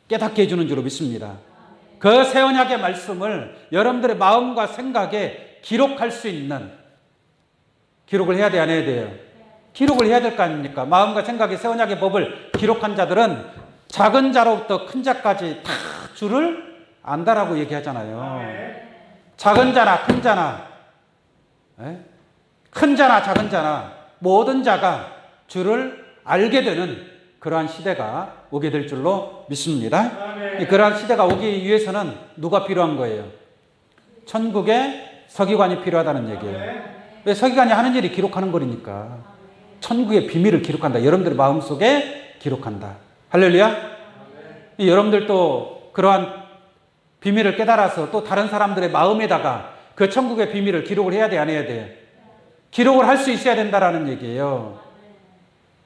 깨닫게 해주는 줄로 믿습니다. 그 새 언약의 말씀을 여러분들의 마음과 생각에 기록할 수 있는, 기록을 해야 돼, 안 해야 돼요? 기록을 해야 될 거 아닙니까? 마음과 생각에 새 언약의 법을 기록한 자들은 작은 자로부터 큰 자까지 다 줄을 안다라고 얘기하잖아요. 작은 자나 큰 자나, 큰 자나 작은 자나 모든 자가 주를 알게 되는 그러한 시대가 오게 될 줄로 믿습니다. 그러한 시대가 오기 위해서는 누가 필요한 거예요? 천국의 서기관이 필요하다는 얘기예요. 왜? 서기관이 하는 일이 기록하는 거니까. 천국의 비밀을 기록한다. 여러분들의 마음속에 기록한다. 할렐루야. 여러분들도 그러한 비밀을 깨달아서 또 다른 사람들의 마음에다가 그 천국의 비밀을 기록을 해야 돼, 안 해야 돼요? 기록을 할 수 있어야 된다라는 얘기예요.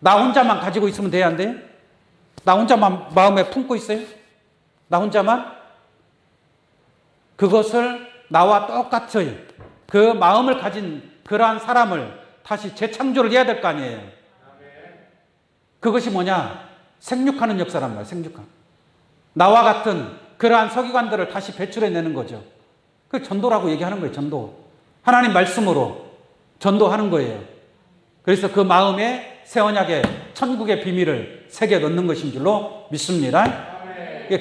나 혼자만 가지고 있으면 돼야 안 돼요? 나 혼자만 마음에 품고 있어요? 나 혼자만? 그것을 나와 똑같이 그 마음을 가진 그러한 사람을 다시 재창조를 해야 될 거 아니에요. 그것이 뭐냐? 생육하는 역사란 말이에요. 생육하는. 나와 같은 그러한 서기관들을 다시 배출해내는 거죠. 그 전도라고 얘기하는 거예요. 전도. 하나님 말씀으로 전도하는 거예요. 그래서 그 마음에 새 언약의 천국의 비밀을 새겨 넣는 것인 줄로 믿습니다.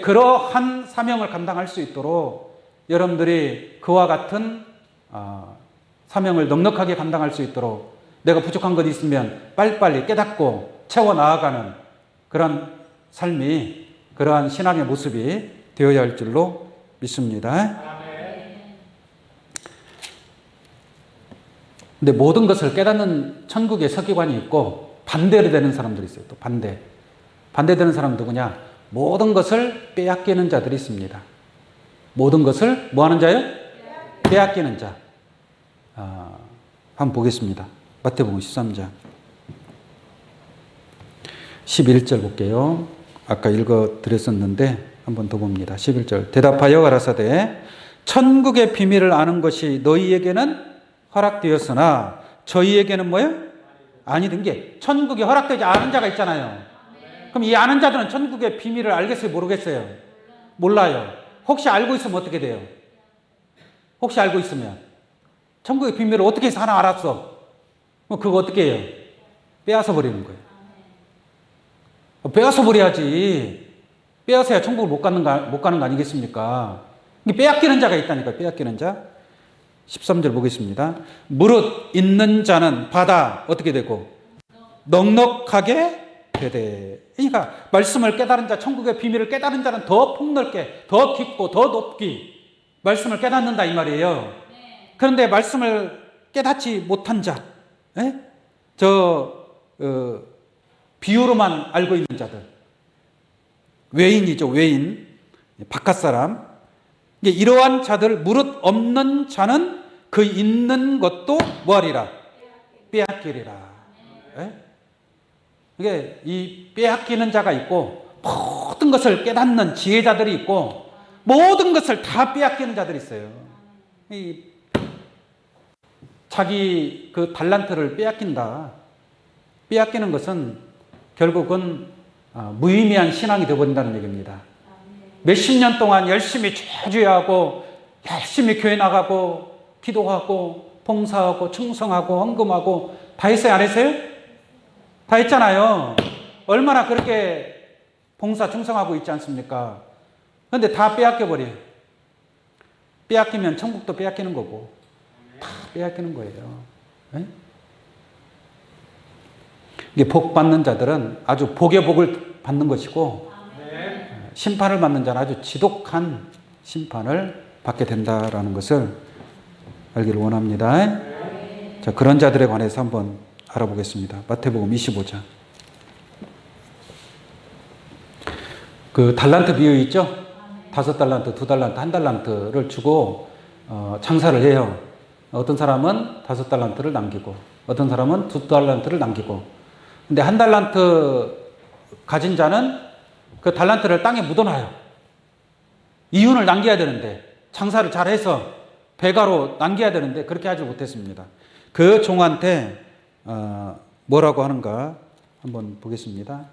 그러한 사명을 감당할 수 있도록 여러분들이 그와 같은 사명을 넉넉하게 감당할 수 있도록 내가 부족한 것이 있으면 빨리빨리 깨닫고 채워 나아가는 그런 삶이, 그러한 신앙의 모습이 되어야 할 줄로 믿습니다. 근데 모든 것을 깨닫는 천국의 서기관이 있고 반대로 되는 사람들이 있어요. 또 반대되는 사람은 누구냐? 모든 것을 빼앗기는 자들이 있습니다. 모든 것을 뭐 하는 자요? 빼앗기는 자. 한번 보겠습니다. 마태복음 13장 11절 볼게요. 아까 읽어드렸었는데 한번 더 봅니다. 11절. 대답하여 가라사대 천국의 비밀을 아는 것이 너희에게는 허락되었으나 저희에게는 뭐예요? 아니든 게 천국이 허락되지 않은 자가 있잖아요. 그럼 이 아는 자들은 천국의 비밀을 알겠어요? 모르겠어요? 몰라요. 혹시 알고 있으면 어떻게 돼요? 혹시 알고 있으면 천국의 비밀을 어떻게 해서 하나 알았어? 그거 어떻게 해요? 빼앗아 버리는 거예요. 빼앗아 버려야지. 빼앗아야 천국을 못 가는 거 아니겠습니까? 빼앗기는 자가 있다니까요. 빼앗기는 자. 13절 보겠습니다. 무릇 있는 자는 받아 어떻게 되고 넉넉하게 되되. 그러니까 말씀을 깨달은 자, 천국의 비밀을 깨달은 자는 더 폭넓게, 더 깊고 더 높이 말씀을 깨닫는다 이 말이에요. 그런데 말씀을 깨닫지 못한 자, 비유로만 알고 있는 자들, 외인이죠. 외인, 바깥 사람. 이러한 자들, 무릇 없는 자는 그 있는 것도 뭐하리라? 빼앗기리라. 이게 이 빼앗기는 자가 있고 모든 것을 깨닫는 지혜자들이 있고 모든 것을 다 빼앗기는 자들이 있어요. 자기 그 달란트를 빼앗긴다. 빼앗기는 것은 결국은 무의미한 신앙이 되어버린다는 얘기입니다. 몇십 년 동안 열심히 죄죄하고 열심히 교회 나가고 기도하고 봉사하고 충성하고 헌금하고 다 했어요? 안 했어요? 다 했잖아요. 얼마나 그렇게 봉사 충성하고 있지 않습니까? 그런데 다 빼앗겨버려요. 빼앗기면 천국도 빼앗기는 거고 다 빼앗기는 거예요. 이게 복 받는 자들은 아주 복의 복을 받는 것이고 심판을 받는 자는 아주 지독한 심판을 받게 된다라는 것을 알기를 원합니다. 자, 그런 자들에 관해서 한번 알아보겠습니다. 마태복음 25장. 그 달란트 비유 있죠? 5달란트, 2달란트, 1달란트를 주고 장사를 해요. 어떤 사람은 5달란트를 남기고 어떤 사람은 2달란트를 남기고. 근데 1달란트 가진 자는 그 달란트를 땅에 묻어놔요. 이윤을 남겨야 되는데, 장사를 잘해서 배가로 남겨야 되는데 그렇게 하지 못했습니다. 그 종한테 뭐라고 하는가 한번 보겠습니다.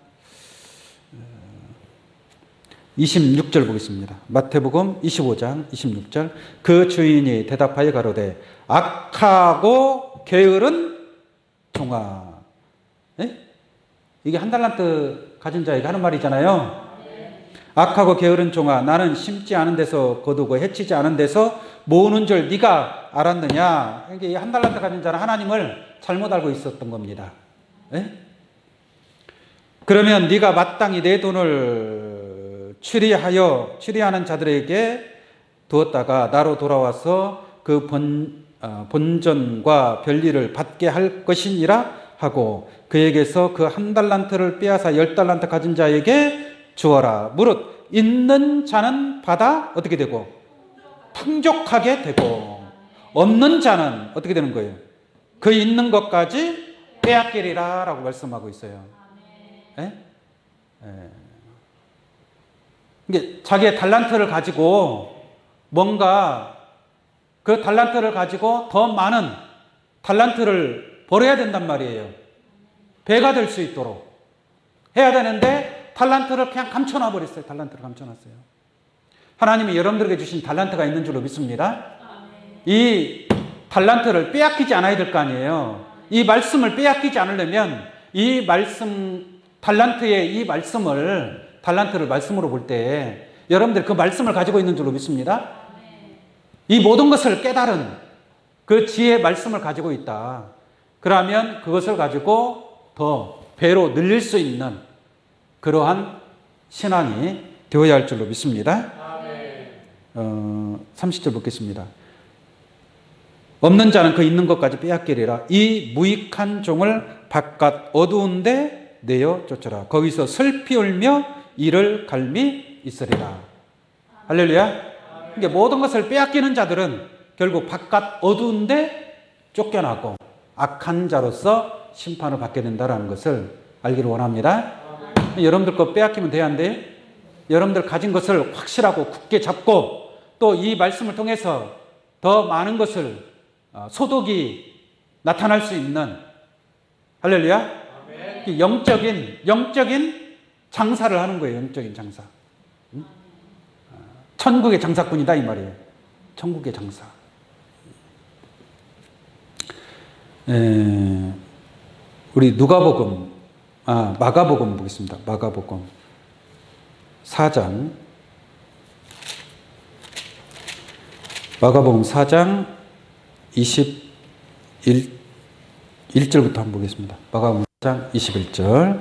26절 보겠습니다. 마태복음 25장 26절. 그 주인이 대답하여 가로되 악하고 게으른 종아. 네? 이게 1달란트 가진 자에게 하는 말이잖아요. 악하고 게으른 종아, 나는 심지 않은 데서 거두고 해치지 않은 데서 모으는 줄 네가 알았느냐. 이게 1달란트 가진 자는 하나님을 잘못 알고 있었던 겁니다. 네? 그러면 네가 마땅히 내 돈을 취리하는 자들에게 두었다가 나로 돌아와서 그 본전과 별리를 받게 할 것이니라 하고 그에게서 그 1달란트를 빼앗아 10달란트 가진 자에게 주어라. 무릇 있는 자는 받아 어떻게 되고 풍족하게 되고 없는 자는 어떻게 되는 거예요? 그 있는 것까지 빼앗기리라 라고 말씀하고 있어요. 예? 이게 자기의 달란트를 가지고 뭔가 그 달란트를 가지고 더 많은 달란트를 벌어야 된단 말이에요. 배가 될 수 있도록 해야 되는데 달란트를 그냥 감춰놔 버렸어요. 달란트를 감춰놨어요. 하나님이 여러분들에게 주신 달란트가 있는 줄로 믿습니다. 이 달란트를 빼앗기지 않아야 될 거 아니에요. 이 말씀을 빼앗기지 않으려면 이 말씀, 달란트의 이 달란트를 말씀으로 볼 때 여러분들 그 말씀을 가지고 있는 줄로 믿습니다. 이 모든 것을 깨달은 그 지혜의 말씀을 가지고 있다. 그러면 그것을 가지고 더 배로 늘릴 수 있는 그러한 신앙이 되어야 할 줄로 믿습니다. 30절 보겠습니다. 없는 자는 그 있는 것까지 빼앗기리라. 이 무익한 종을 바깥 어두운 데 내어 쫓으라. 거기서 슬피 울며 이를 갈미 있으리라. 할렐루야. 이게 모든 것을 빼앗기는 자들은 결국 바깥 어두운 데 쫓겨나고 악한 자로서 심판을 받게 된다는 것을 알기를 원합니다. 여러분들 거 빼앗기면 돼야 한데 여러분들 가진 것을 확실하고 굳게 잡고 또 이 말씀을 통해서 더 많은 것을 소득이 나타날 수 있는 할렐루야. 영적인 장사를 하는 거예요. 영적인 장사. 천국의 장사꾼이다 이 말이에요. 천국의 장사. 우리 마가복음 보겠습니다. 마가복음 4장. 마가복음 4장 21절부터 한번 보겠습니다. 마가복음 4장 21절.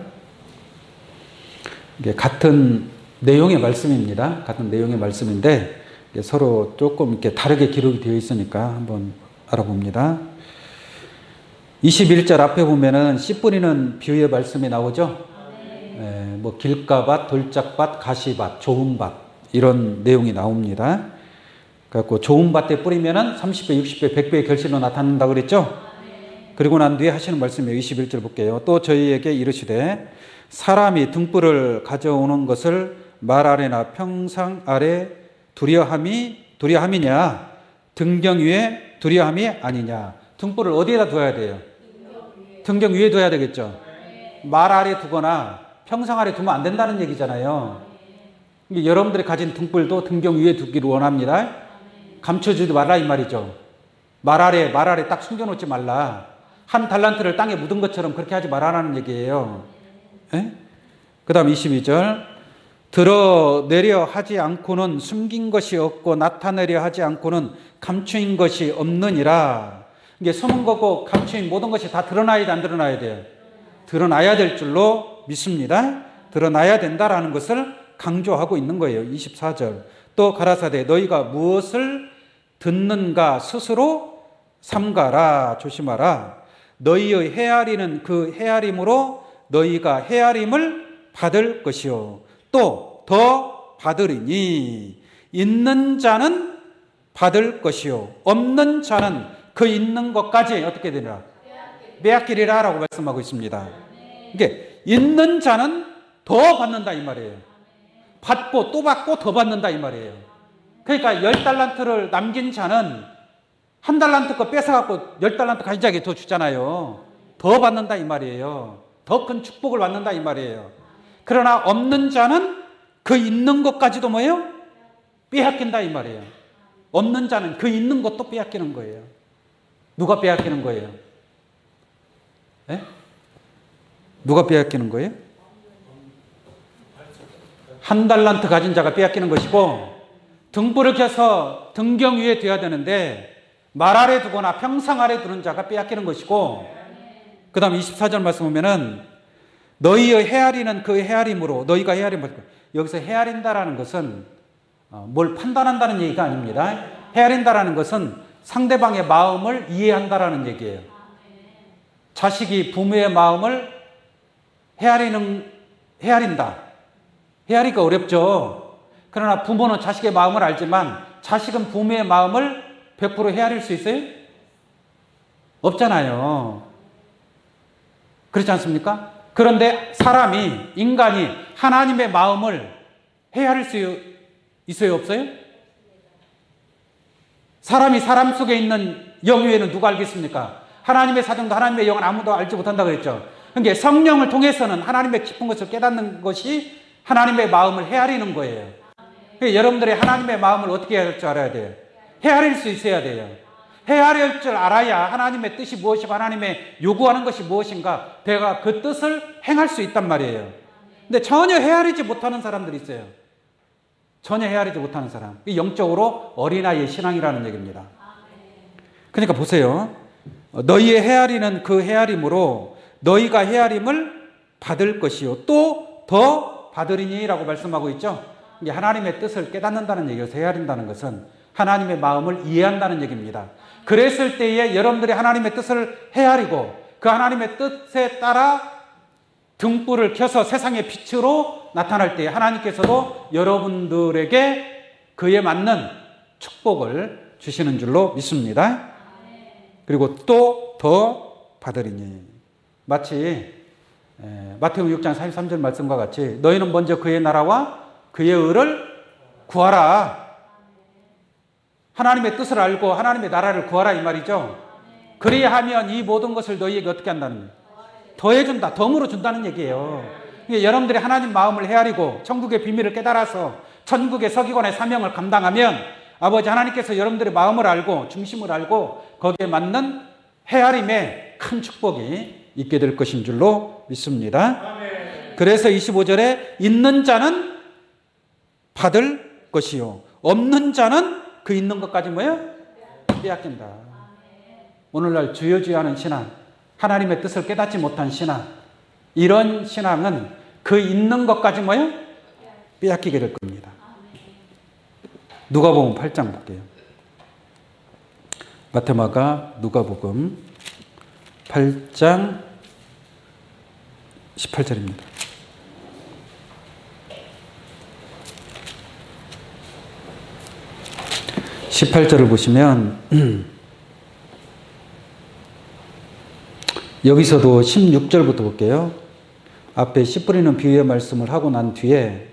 이게 같은 내용의 말씀입니다. 같은 내용의 말씀인데 서로 조금 이렇게 다르게 기록이 되어 있으니까 한번 알아봅니다. 21절 앞에 보면은 씨 뿌리는 비유의 말씀이 나오죠. 뭐 길가밭, 돌짝밭, 가시밭, 좋은 밭 이런 내용이 나옵니다. 그래갖고 좋은 밭에 뿌리면은 30배, 60배, 100배의 결실로 나타난다고 그랬죠. 그리고 난 뒤에 하시는 말씀이 21절 볼게요. 또 저희에게 이르시되 사람이 등불을 가져오는 것을 말 아래나 평상 아래 두려함이냐 등경 위에 두려함이 아니냐. 등불을 어디에다 두어야 돼요? 등경 위에 둬야 되겠죠. 말 아래 두거나 평상 아래 두면 안 된다는 얘기잖아요. 여러분들이 가진 등불도 등경 위에 두기를 원합니다. 감춰주지 말라 이 말이죠. 말 아래 딱 숨겨놓지 말라. 한 달란트를 땅에 묻은 것처럼 그렇게 하지 말라는 얘기예요. 그 다음 22절. 드러내려 하지 않고는 숨긴 것이 없고 나타내려 하지 않고는 감추인 것이 없느니라. 이게 숨은 거고 감추인 모든 것이 다 드러나야 돼, 안 드러나야 돼요? 드러나야 될 줄로 믿습니다. 드러나야 된다라는 것을 강조하고 있는 거예요. 24절. 또 가라사대 너희가 무엇을 듣는가 스스로 삼가라. 조심하라. 너희의 헤아리는 그 헤아림으로 너희가 헤아림을 받을 것이요 또 더 받으리니 있는 자는 받을 것이요 없는 자는 그 있는 것까지 어떻게 되리라? 빼앗기리라 라고 말씀하고 있습니다. 이게 있는 자는 더 받는다 이 말이에요. 받고 또 받고 더 받는다 이 말이에요. 그러니까 10달란트를 남긴 자는 1달란트 거 뺏어갖고 10달란트 가진 자에게 더 주잖아요. 더 받는다 이 말이에요. 더 큰 축복을 받는다 이 말이에요. 그러나 없는 자는 그 있는 것까지도 뭐예요? 빼앗긴다 이 말이에요. 없는 자는 그 있는 것도 빼앗기는 거예요. 누가 빼앗기는 거예요? 네? 누가 빼앗기는 거예요? 1달란트 가진 자가 빼앗기는 것이고 등불을 켜서 등경 위에 둬야 되는데 말 아래 두거나 평상 아래 두는 자가 빼앗기는 것이고 그 다음 24절 말씀 보면은 너희의 헤아리는 그 헤아림으로 너희가 헤아림을 여기서 헤아린다라는 것은 뭘 판단한다는 얘기가 아닙니다. 헤아린다라는 것은 상대방의 마음을 이해한다라는 얘기예요. 자식이 부모의 마음을 헤아린다. 헤아리기가 어렵죠. 그러나 부모는 자식의 마음을 알지만 자식은 부모의 마음을 100% 헤아릴 수 있어요? 없잖아요. 그렇지 않습니까? 그런데 인간이 하나님의 마음을 헤아릴 수 있어요? 없어요? 사람이 사람 속에 있는 영 외에는 누가 알겠습니까? 하나님의 사정도 하나님의 영은 아무도 알지 못한다고 그랬죠. 그러니까 성령을 통해서는 하나님의 깊은 것을 깨닫는 것이 하나님의 마음을 헤아리는 거예요. 그러니까 여러분들이 하나님의 마음을 어떻게 해야 할 줄 알아야 돼요? 헤아릴 수 있어야 돼요. 헤아릴 줄 알아야 하나님의 뜻이 무엇이고 하나님의 요구하는 것이 무엇인가 내가 그 뜻을 행할 수 있단 말이에요. 근데 전혀 헤아리지 못하는 사람들이 있어요. 전혀 헤아리지 못하는 사람. 영적으로 어린아이의 신앙이라는 얘기입니다. 그러니까 보세요. 너희의 헤아리는 그 헤아림으로 너희가 헤아림을 받을 것이요 또 더 받으리니 라고 말씀하고 있죠. 이게 하나님의 뜻을 깨닫는다는 얘기예요. 헤아린다는 것은 하나님의 마음을 이해한다는 얘기입니다. 그랬을 때에 여러분들이 하나님의 뜻을 헤아리고 그 하나님의 뜻에 따라 등불을 켜서 세상의 빛으로 나타날 때에 하나님께서도 여러분들에게 그에 맞는 축복을 주시는 줄로 믿습니다. 그리고 또 더 받으리니 마치 마태복음 6장 43절 말씀과 같이 너희는 먼저 그의 나라와 그의 의를 구하라. 하나님의 뜻을 알고 하나님의 나라를 구하라 이 말이죠. 그리하면 이 모든 것을 너희에게 어떻게 한다는 거예요? 더해준다. 덤으로 준다는 얘기예요. 여러분들이 하나님 마음을 헤아리고 천국의 비밀을 깨달아서 천국의 서기관의 사명을 감당하면 아버지 하나님께서 여러분들의 마음을 알고 중심을 알고 거기에 맞는 헤아림의 큰 축복이 있게 될 것인 줄로 믿습니다. 그래서 25절에 있는 자는 받을 것이요 없는 자는 그 있는 것까지 뭐예요? 빼앗긴다. 오늘날 주여 하는 신앙, 하나님의 뜻을 깨닫지 못한 신앙, 이런 신앙은 그 있는 것까지 뭐예요? 빼앗기게 될 겁니다. 누가복음 8장 볼게요. 마태마가 누가복음 8장 18절입니다. (18절을) 보시면 여기서도 16절부터 볼게요. 앞에 씨 뿌리는 비유의 말씀을 하고 난 뒤에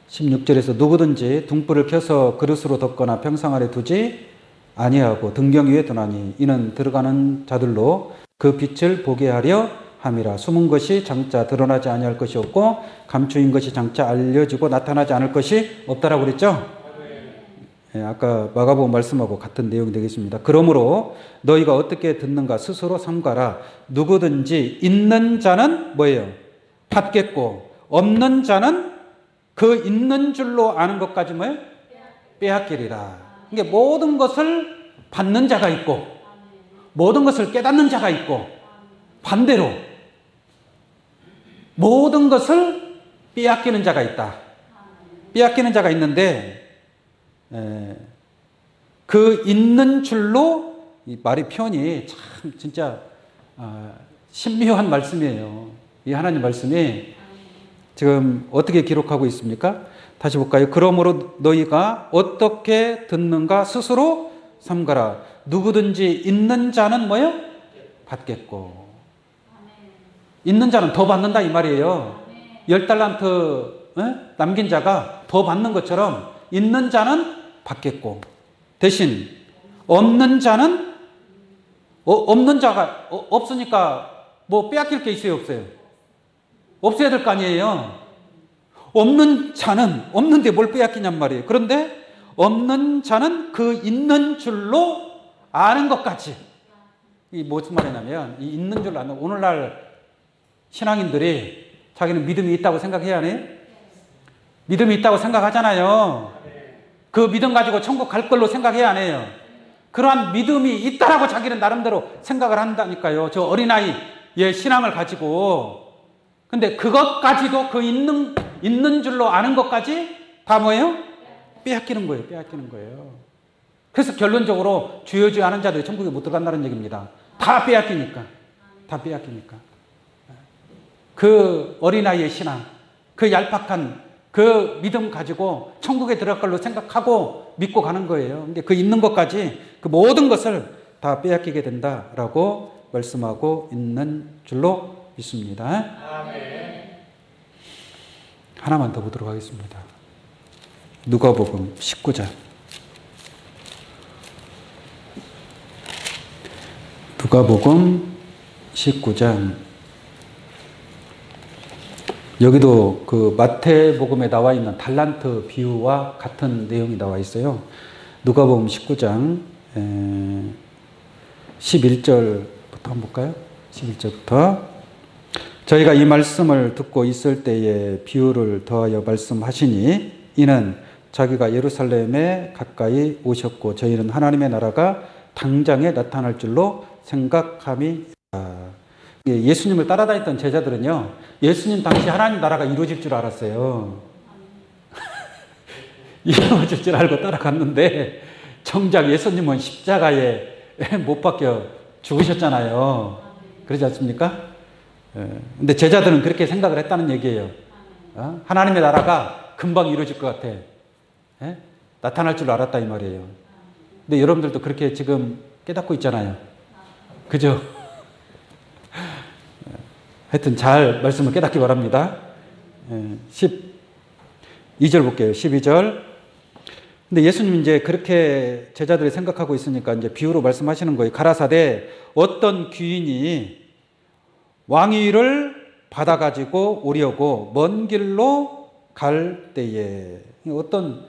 16절에서 누구든지 등불을 켜서 그릇으로 덮거나 평상 아래 두지 아니하고 등경 위에 두나니 이는 들어가는 자들로 그 빛을 보게 하려 함이라. 숨은 것이 장차 드러나지 아니할 것이 없고 감추인 것이 장차 알려지고 나타나지 않을 것이 없다라고 그랬죠. 예, 아까 마가복음 말씀하고 같은 내용이 되겠습니다. 그러므로 너희가 어떻게 듣는가 스스로 삼가라. 누구든지 있는 자는 뭐예요? 받겠고 없는 자는 그 있는 줄로 아는 것까지 뭐예요? 빼앗기리라. 이게 모든 것을 받는 자가 있고 모든 것을 깨닫는 자가 있고 반대로 모든 것을 빼앗기는 자가 있다. 빼앗기는 자가 있는데 그 있는 줄로 이 말이 표현이 참 진짜 신묘한 말씀이에요. 이 하나님 말씀이 지금 어떻게 기록하고 있습니까? 다시 볼까요? 그러므로 너희가 어떻게 듣는가 스스로 삼가라. 누구든지 있는 자는 뭐요? 받겠고. 있는 자는 더 받는다 이 말이에요. 10달란트 남긴 자가 더 받는 것처럼 있는 자는 받겠고, 대신 없는 자는 없는 자가 없으니까 뭐 빼앗길 게 있어요, 없어요? 없어야 될 거 아니에요. 없는 자는 없는데 뭘 빼앗기냔 말이에요. 그런데 없는 자는 그 있는 줄로 아는 것까지. 이 무슨 말이냐면 이 있는 줄로 아는, 오늘날 신앙인들이 자기는 믿음이 있다고 생각해야 하네요. 믿음이 있다고 생각하잖아요. 그 믿음 가지고 천국 갈 걸로 생각해야 하네요. 그러한 믿음이 있다라고 자기는 나름대로 생각을 한다니까요. 저 어린아이의 신앙을 가지고. 근데 그것까지도 그 있는 줄로 아는 것까지 다 뭐예요? 빼앗기는 거예요. 빼앗기는 거예요. 그래서 결론적으로 주여 아는 자들이 천국에 못 들어간다는 얘기입니다. 다 빼앗기니까. 다 빼앗기니까. 그 어린아이의 신앙, 그 얄팍한 그 믿음 가지고 천국에 들어갈 걸로 생각하고 믿고 가는 거예요. 근데 그 있는 것까지, 그 모든 것을 다 빼앗기게 된다라고 말씀하고 있는 줄로 믿습니다. 아멘. 하나만 더 보도록 하겠습니다. 누가복음 19장. 누가복음 19장. 여기도 그 마태복음에 나와 있는 달란트 비유와 같은 내용이 나와 있어요. 누가복음 19장 11절부터 한번 볼까요? 11절부터. 저희가 이 말씀을 듣고 있을 때에 비유를 더하여 말씀하시니 이는 자기가 예루살렘에 가까이 오셨고 저희는 하나님의 나라가 당장에 나타날 줄로 생각함이다. 예수님을 따라다녔던 제자들은요, 예수님 당시 하나님 나라가 이루어질 줄 알았어요. 이루어질 줄 알고 따라갔는데 정작 예수님은 십자가에 못 박혀 죽으셨잖아요. 그러지 않습니까? 근데 제자들은 그렇게 생각을 했다는 얘기예요. 하나님의 나라가 금방 이루어질 것 같아. 나타날 줄 알았다 이 말이에요. 근데 여러분들도 그렇게 지금 깨닫고 있잖아요. 그죠? 하여튼 잘 말씀을 깨닫기 바랍니다. 12절 볼게요. 12절. 근데 예수님 이제 그렇게 제자들이 생각하고 있으니까 이제 비유로 말씀하시는 거예요. 가라사대 어떤 귀인이 왕위를 받아가지고 오려고 먼 길로 갈 때에 어떤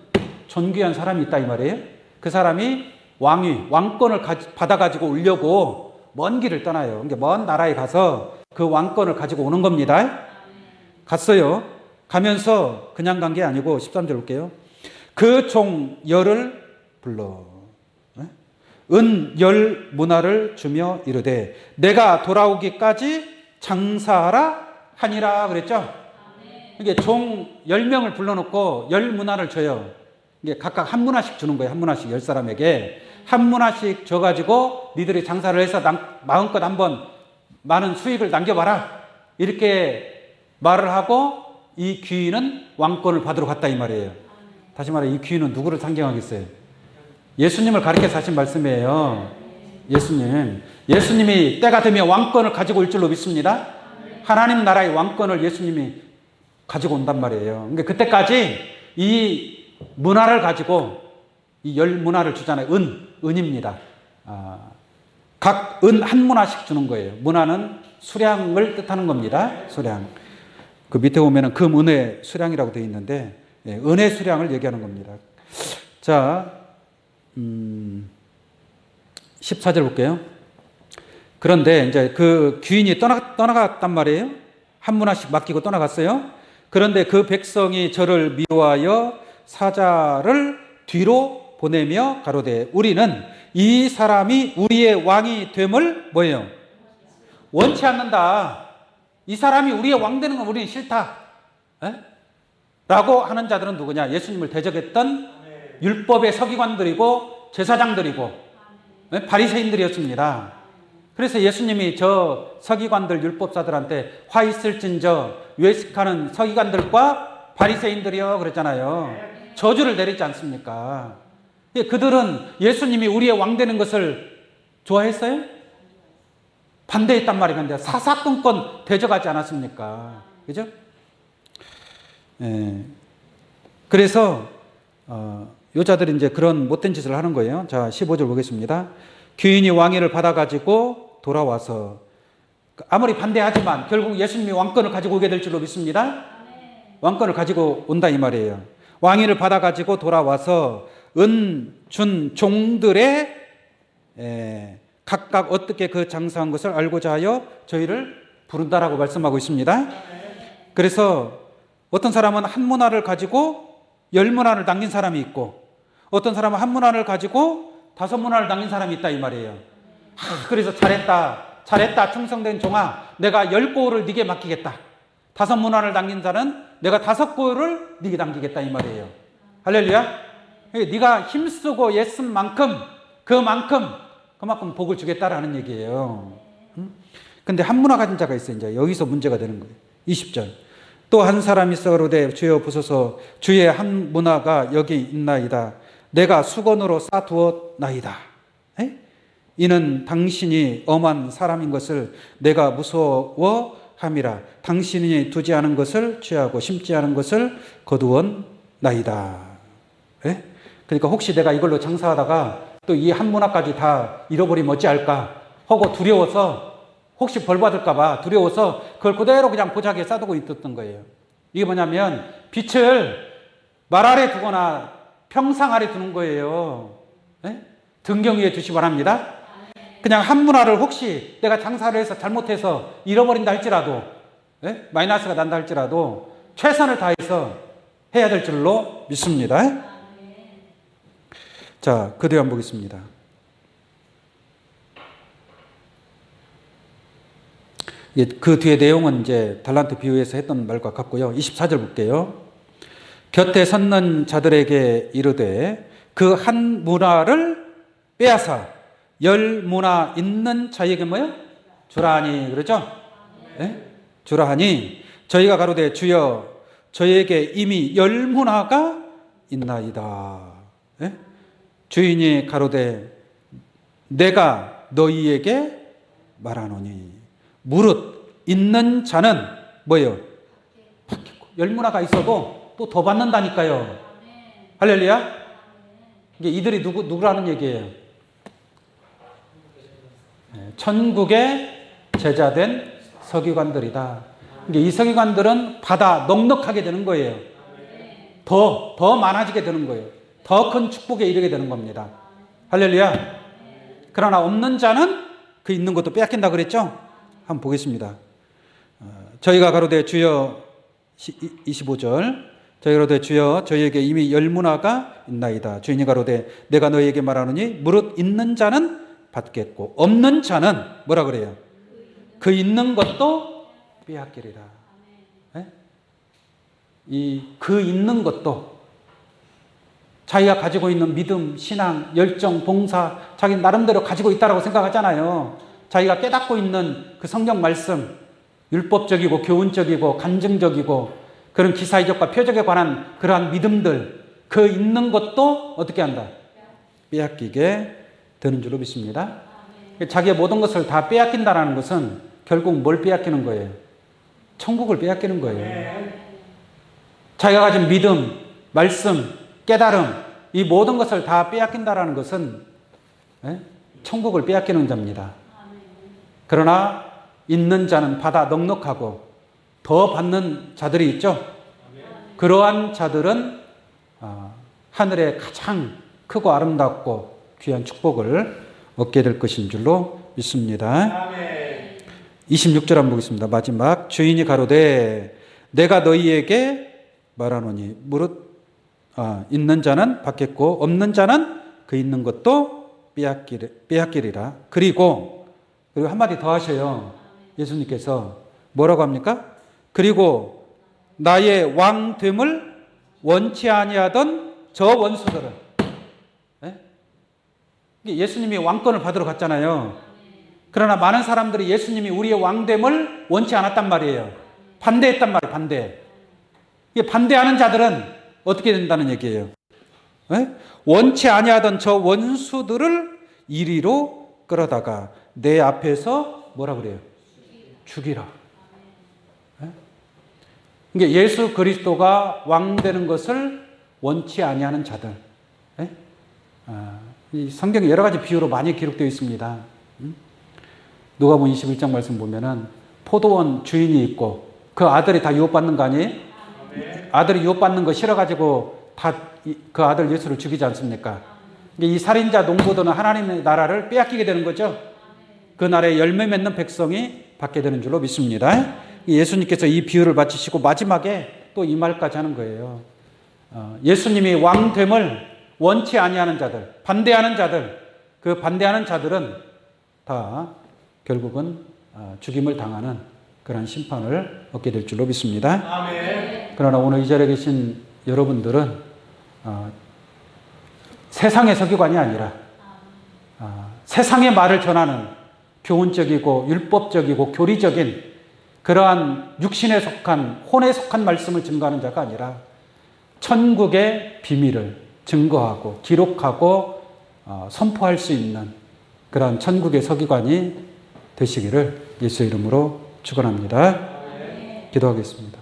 존귀한 사람이 있다 이 말이에요. 그 사람이 왕권을 받아가지고 오려고 먼 길을 떠나요. 그러니까 먼 나라에 가서 그 왕권을 가지고 오는 겁니다. 갔어요. 가면서 그냥 간 게 아니고 13절 볼게요. 그 종 열을 불러 은 10문화를 주며 이르되 내가 돌아오기까지 장사하라 하니라 그랬죠. 이게 종 10명을 불러놓고 10문화를 줘요. 이게 각각 한 문화씩 주는 거예요. 한 문화씩 10사람에게 한 문화씩 줘가지고 니들이 장사를 해서 마음껏 한번 많은 수익을 남겨봐라 이렇게 말을 하고 이 귀인은 왕권을 받으러 갔다 이 말이에요. 다시 말해 이 귀인은 누구를 상징하겠어요? 예수님을 가리켜서 하신 말씀이에요. 예수님이 때가 되면 왕권을 가지고 올 줄로 믿습니다. 하나님 나라의 왕권을 예수님이 가지고 온단 말이에요. 그러니까 그때까지 이 문화를 가지고 이 10문화를 주잖아요. 은입니다. 각 은 한 문화씩 주는 거예요. 문화는 수량을 뜻하는 겁니다. 수량. 그 밑에 보면은 금, 은의 수량이라고 되어 있는데, 은의 수량을 얘기하는 겁니다. 자, 14절 볼게요. 그런데 이제 그 귀인이 떠나갔단 말이에요. 한 문화씩 맡기고 떠나갔어요. 그런데 그 백성이 저를 미워하여 사자를 뒤로 보내며 가로되 우리는 이 사람이 우리의 왕이 됨을 뭐예요? 원치 않는다. 이 사람이 우리의 왕 되는 건 우리는 싫다. 라고 하는 자들은 누구냐? 예수님을 대적했던 율법의 서기관들이고 제사장들이고 바리새인들이었습니다. 그래서 예수님이 저 서기관들 율법사들한테 화 있을진저 외식하는 서기관들과 바리새인들이요 그랬잖아요. 저주를 내리지 않습니까? 그들은 예수님이 우리의 왕 되는 것을 좋아했어요? 반대했단 말이건데 사사건건 대적하지 않았습니까? 그죠? 예. 그래서 여자들이 이제 그런 못된 짓을 하는 거예요. 자, 15절 보겠습니다. 귀인이 왕위를 받아가지고 돌아와서 아무리 반대하지만 결국 예수님이 왕권을 가지고 오게 될 줄로 믿습니다. 왕권을 가지고 온다 이 말이에요. 왕위를 받아가지고 돌아와서 은 준 종들의 각각 어떻게 그 장사한 것을 알고자 하여 저희를 부른다라고 말씀하고 있습니다. 그래서 어떤 사람은 한 문화를 가지고 10문화를 남긴 사람이 있고 어떤 사람은 한 문화를 가지고 5문화를 남긴 사람이 있다 이 말이에요. 그래서 잘했다 충성된 종아, 내가 10고을을 네게 맡기겠다. 5문화를 남긴 자는 내가 5고을을 네게 남기겠다 이 말이에요. 할렐루야. 네가 힘쓰고 애쓴 만큼 그만큼 복을 주겠다라는 얘기예요. 근데 한 문화 가진 자가 있어요. 이제 여기서 문제가 되는 거예요. 20절. 또 한 사람이 있어 가로되 주여 보소서, 주의 한 문화가 여기 있나이다. 내가 수건으로 싸두었나이다. 이는 당신이 엄한 사람인 것을 내가 무서워함이라. 당신이 두지 않은 것을 취하고 심지 않은 것을 거두었나이다. 그러니까 혹시 내가 이걸로 장사하다가 또 이 한 문화까지 다 잃어버리면 어찌할까 하고 두려워서, 혹시 벌 받을까봐 두려워서 그걸 그대로 그냥 보자기에 싸두고 있었던 거예요. 이게 뭐냐면 빛을 말 아래 두거나 평상 아래 두는 거예요. 등경 위에 두시 바랍니다. 그냥 한 문화를 혹시 내가 장사를 해서 잘못해서 잃어버린다 할지라도, 마이너스가 난다 할지라도 최선을 다해서 해야 될 줄로 믿습니다. 자, 그 뒤에 한번 보겠습니다. 그 뒤에 내용은 이제 달란트 비유에서 했던 말과 같고요. 24절 볼게요. 곁에 섰는 자들에게 이르되 그 한 문화를 빼앗아 10문화 있는 자에게 뭐요? 주라하니. 그러죠? 주라하니 저희가 가로되 주여 저에게 이미 10문화가 있나이다. 주인이 가로되 내가 너희에게 말하노니 무릇 있는 자는 뭐예요? 10문화가 있어도 또 더 받는다니까요. 할렐루야. 이게 이들이 누구라는 얘기예요? 천국의 제자된 서기관들이다. 이 서기관들은 받아 넉넉하게 되는 거예요. 더 많아지게 되는 거예요. 더 큰 축복에 이르게 되는 겁니다. 할렐루야. 그러나 없는 자는 그 있는 것도 빼앗긴다 그랬죠? 한번 보겠습니다. 저희가 가로되 주여, 25절, 저희가 가로되 주여 저희에게 이미 10문화가 있나이다. 주인이 가로되 내가 너희에게 말하노니 무릇 있는 자는 받겠고 없는 자는 뭐라 그래요? 그 있는 것도 빼앗기리라. 그 있는 것도 자기가 가지고 있는 믿음, 신앙, 열정, 봉사, 자기 나름대로 가지고 있다고 생각하잖아요. 자기가 깨닫고 있는 그 성경 말씀, 율법적이고 교훈적이고 간증적이고 그런 기사이적과 표적에 관한 그러한 믿음들, 그 있는 것도 어떻게 한다? 빼앗기게 되는 줄로 믿습니다. 자기의 모든 것을 다 빼앗긴다는 것은 결국 뭘 빼앗기는 거예요? 천국을 빼앗기는 거예요. 자기가 가진 믿음, 말씀, 깨달음, 이 모든 것을 다 빼앗긴다는 것은 천국을 빼앗기는 자입니다. 그러나 있는 자는 받아 넉넉하고 더 받는 자들이 있죠. 그러한 자들은 하늘의 가장 크고 아름답고 귀한 축복을 얻게 될 것인 줄로 믿습니다. 26절 한번 보겠습니다. 마지막. 주인이 가로되 내가 너희에게 말하노니 무릇 있는 자는 받겠고 없는 자는 그 있는 것도 빼앗기리라. 그리고 한마디 더 하셔요. 예수님께서 뭐라고 합니까? 그리고 나의 왕됨을 원치 아니하던 저 원수들은, 예수님이 왕권을 받으러 갔잖아요. 그러나 많은 사람들이 예수님이 우리의 왕됨을 원치 않았단 말이에요. 반대했단 말이에요. 반대. 반대하는 자들은 어떻게 된다는 얘기예요? 예? 원치 아니하던 저 원수들을 이리로 끌어다가 내 앞에서 뭐라 그래요? 죽이라. 예? 그러니까 예수 그리스도가 왕 되는 것을 원치 아니하는 자들. 예? 이 성경에 여러 가지 비유로 많이 기록되어 있습니다. 누가복음 21장 말씀 보면은 포도원 주인이 있고 그 아들이 다 유혹받는 거 아니에요? 아들이 유혹받는 거 싫어가지고 다 그 아들 예수를 죽이지 않습니까? 이 살인자 농부들은 하나님의 나라를 빼앗기게 되는 거죠. 그 나라에 열매 맺는 백성이 받게 되는 줄로 믿습니다. 예수님께서 이 비유를 마치시고 마지막에 또 이 말까지 하는 거예요. 예수님이 왕됨을 원치 아니하는 자들, 반대하는 자들, 그 반대하는 자들은 다 결국은 죽임을 당하는 그런 심판을 얻게 될 줄로 믿습니다. 아멘. 그러나 오늘 이 자리에 계신 여러분들은 세상의 서기관이 아니라 세상의 말을 전하는 교훈적이고 율법적이고 교리적인 그러한 육신에 속한 혼에 속한 말씀을 증거하는 자가 아니라 천국의 비밀을 증거하고 기록하고 선포할 수 있는 그러한 천국의 서기관이 되시기를 예수의 이름으로 축원합니다. 기도하겠습니다.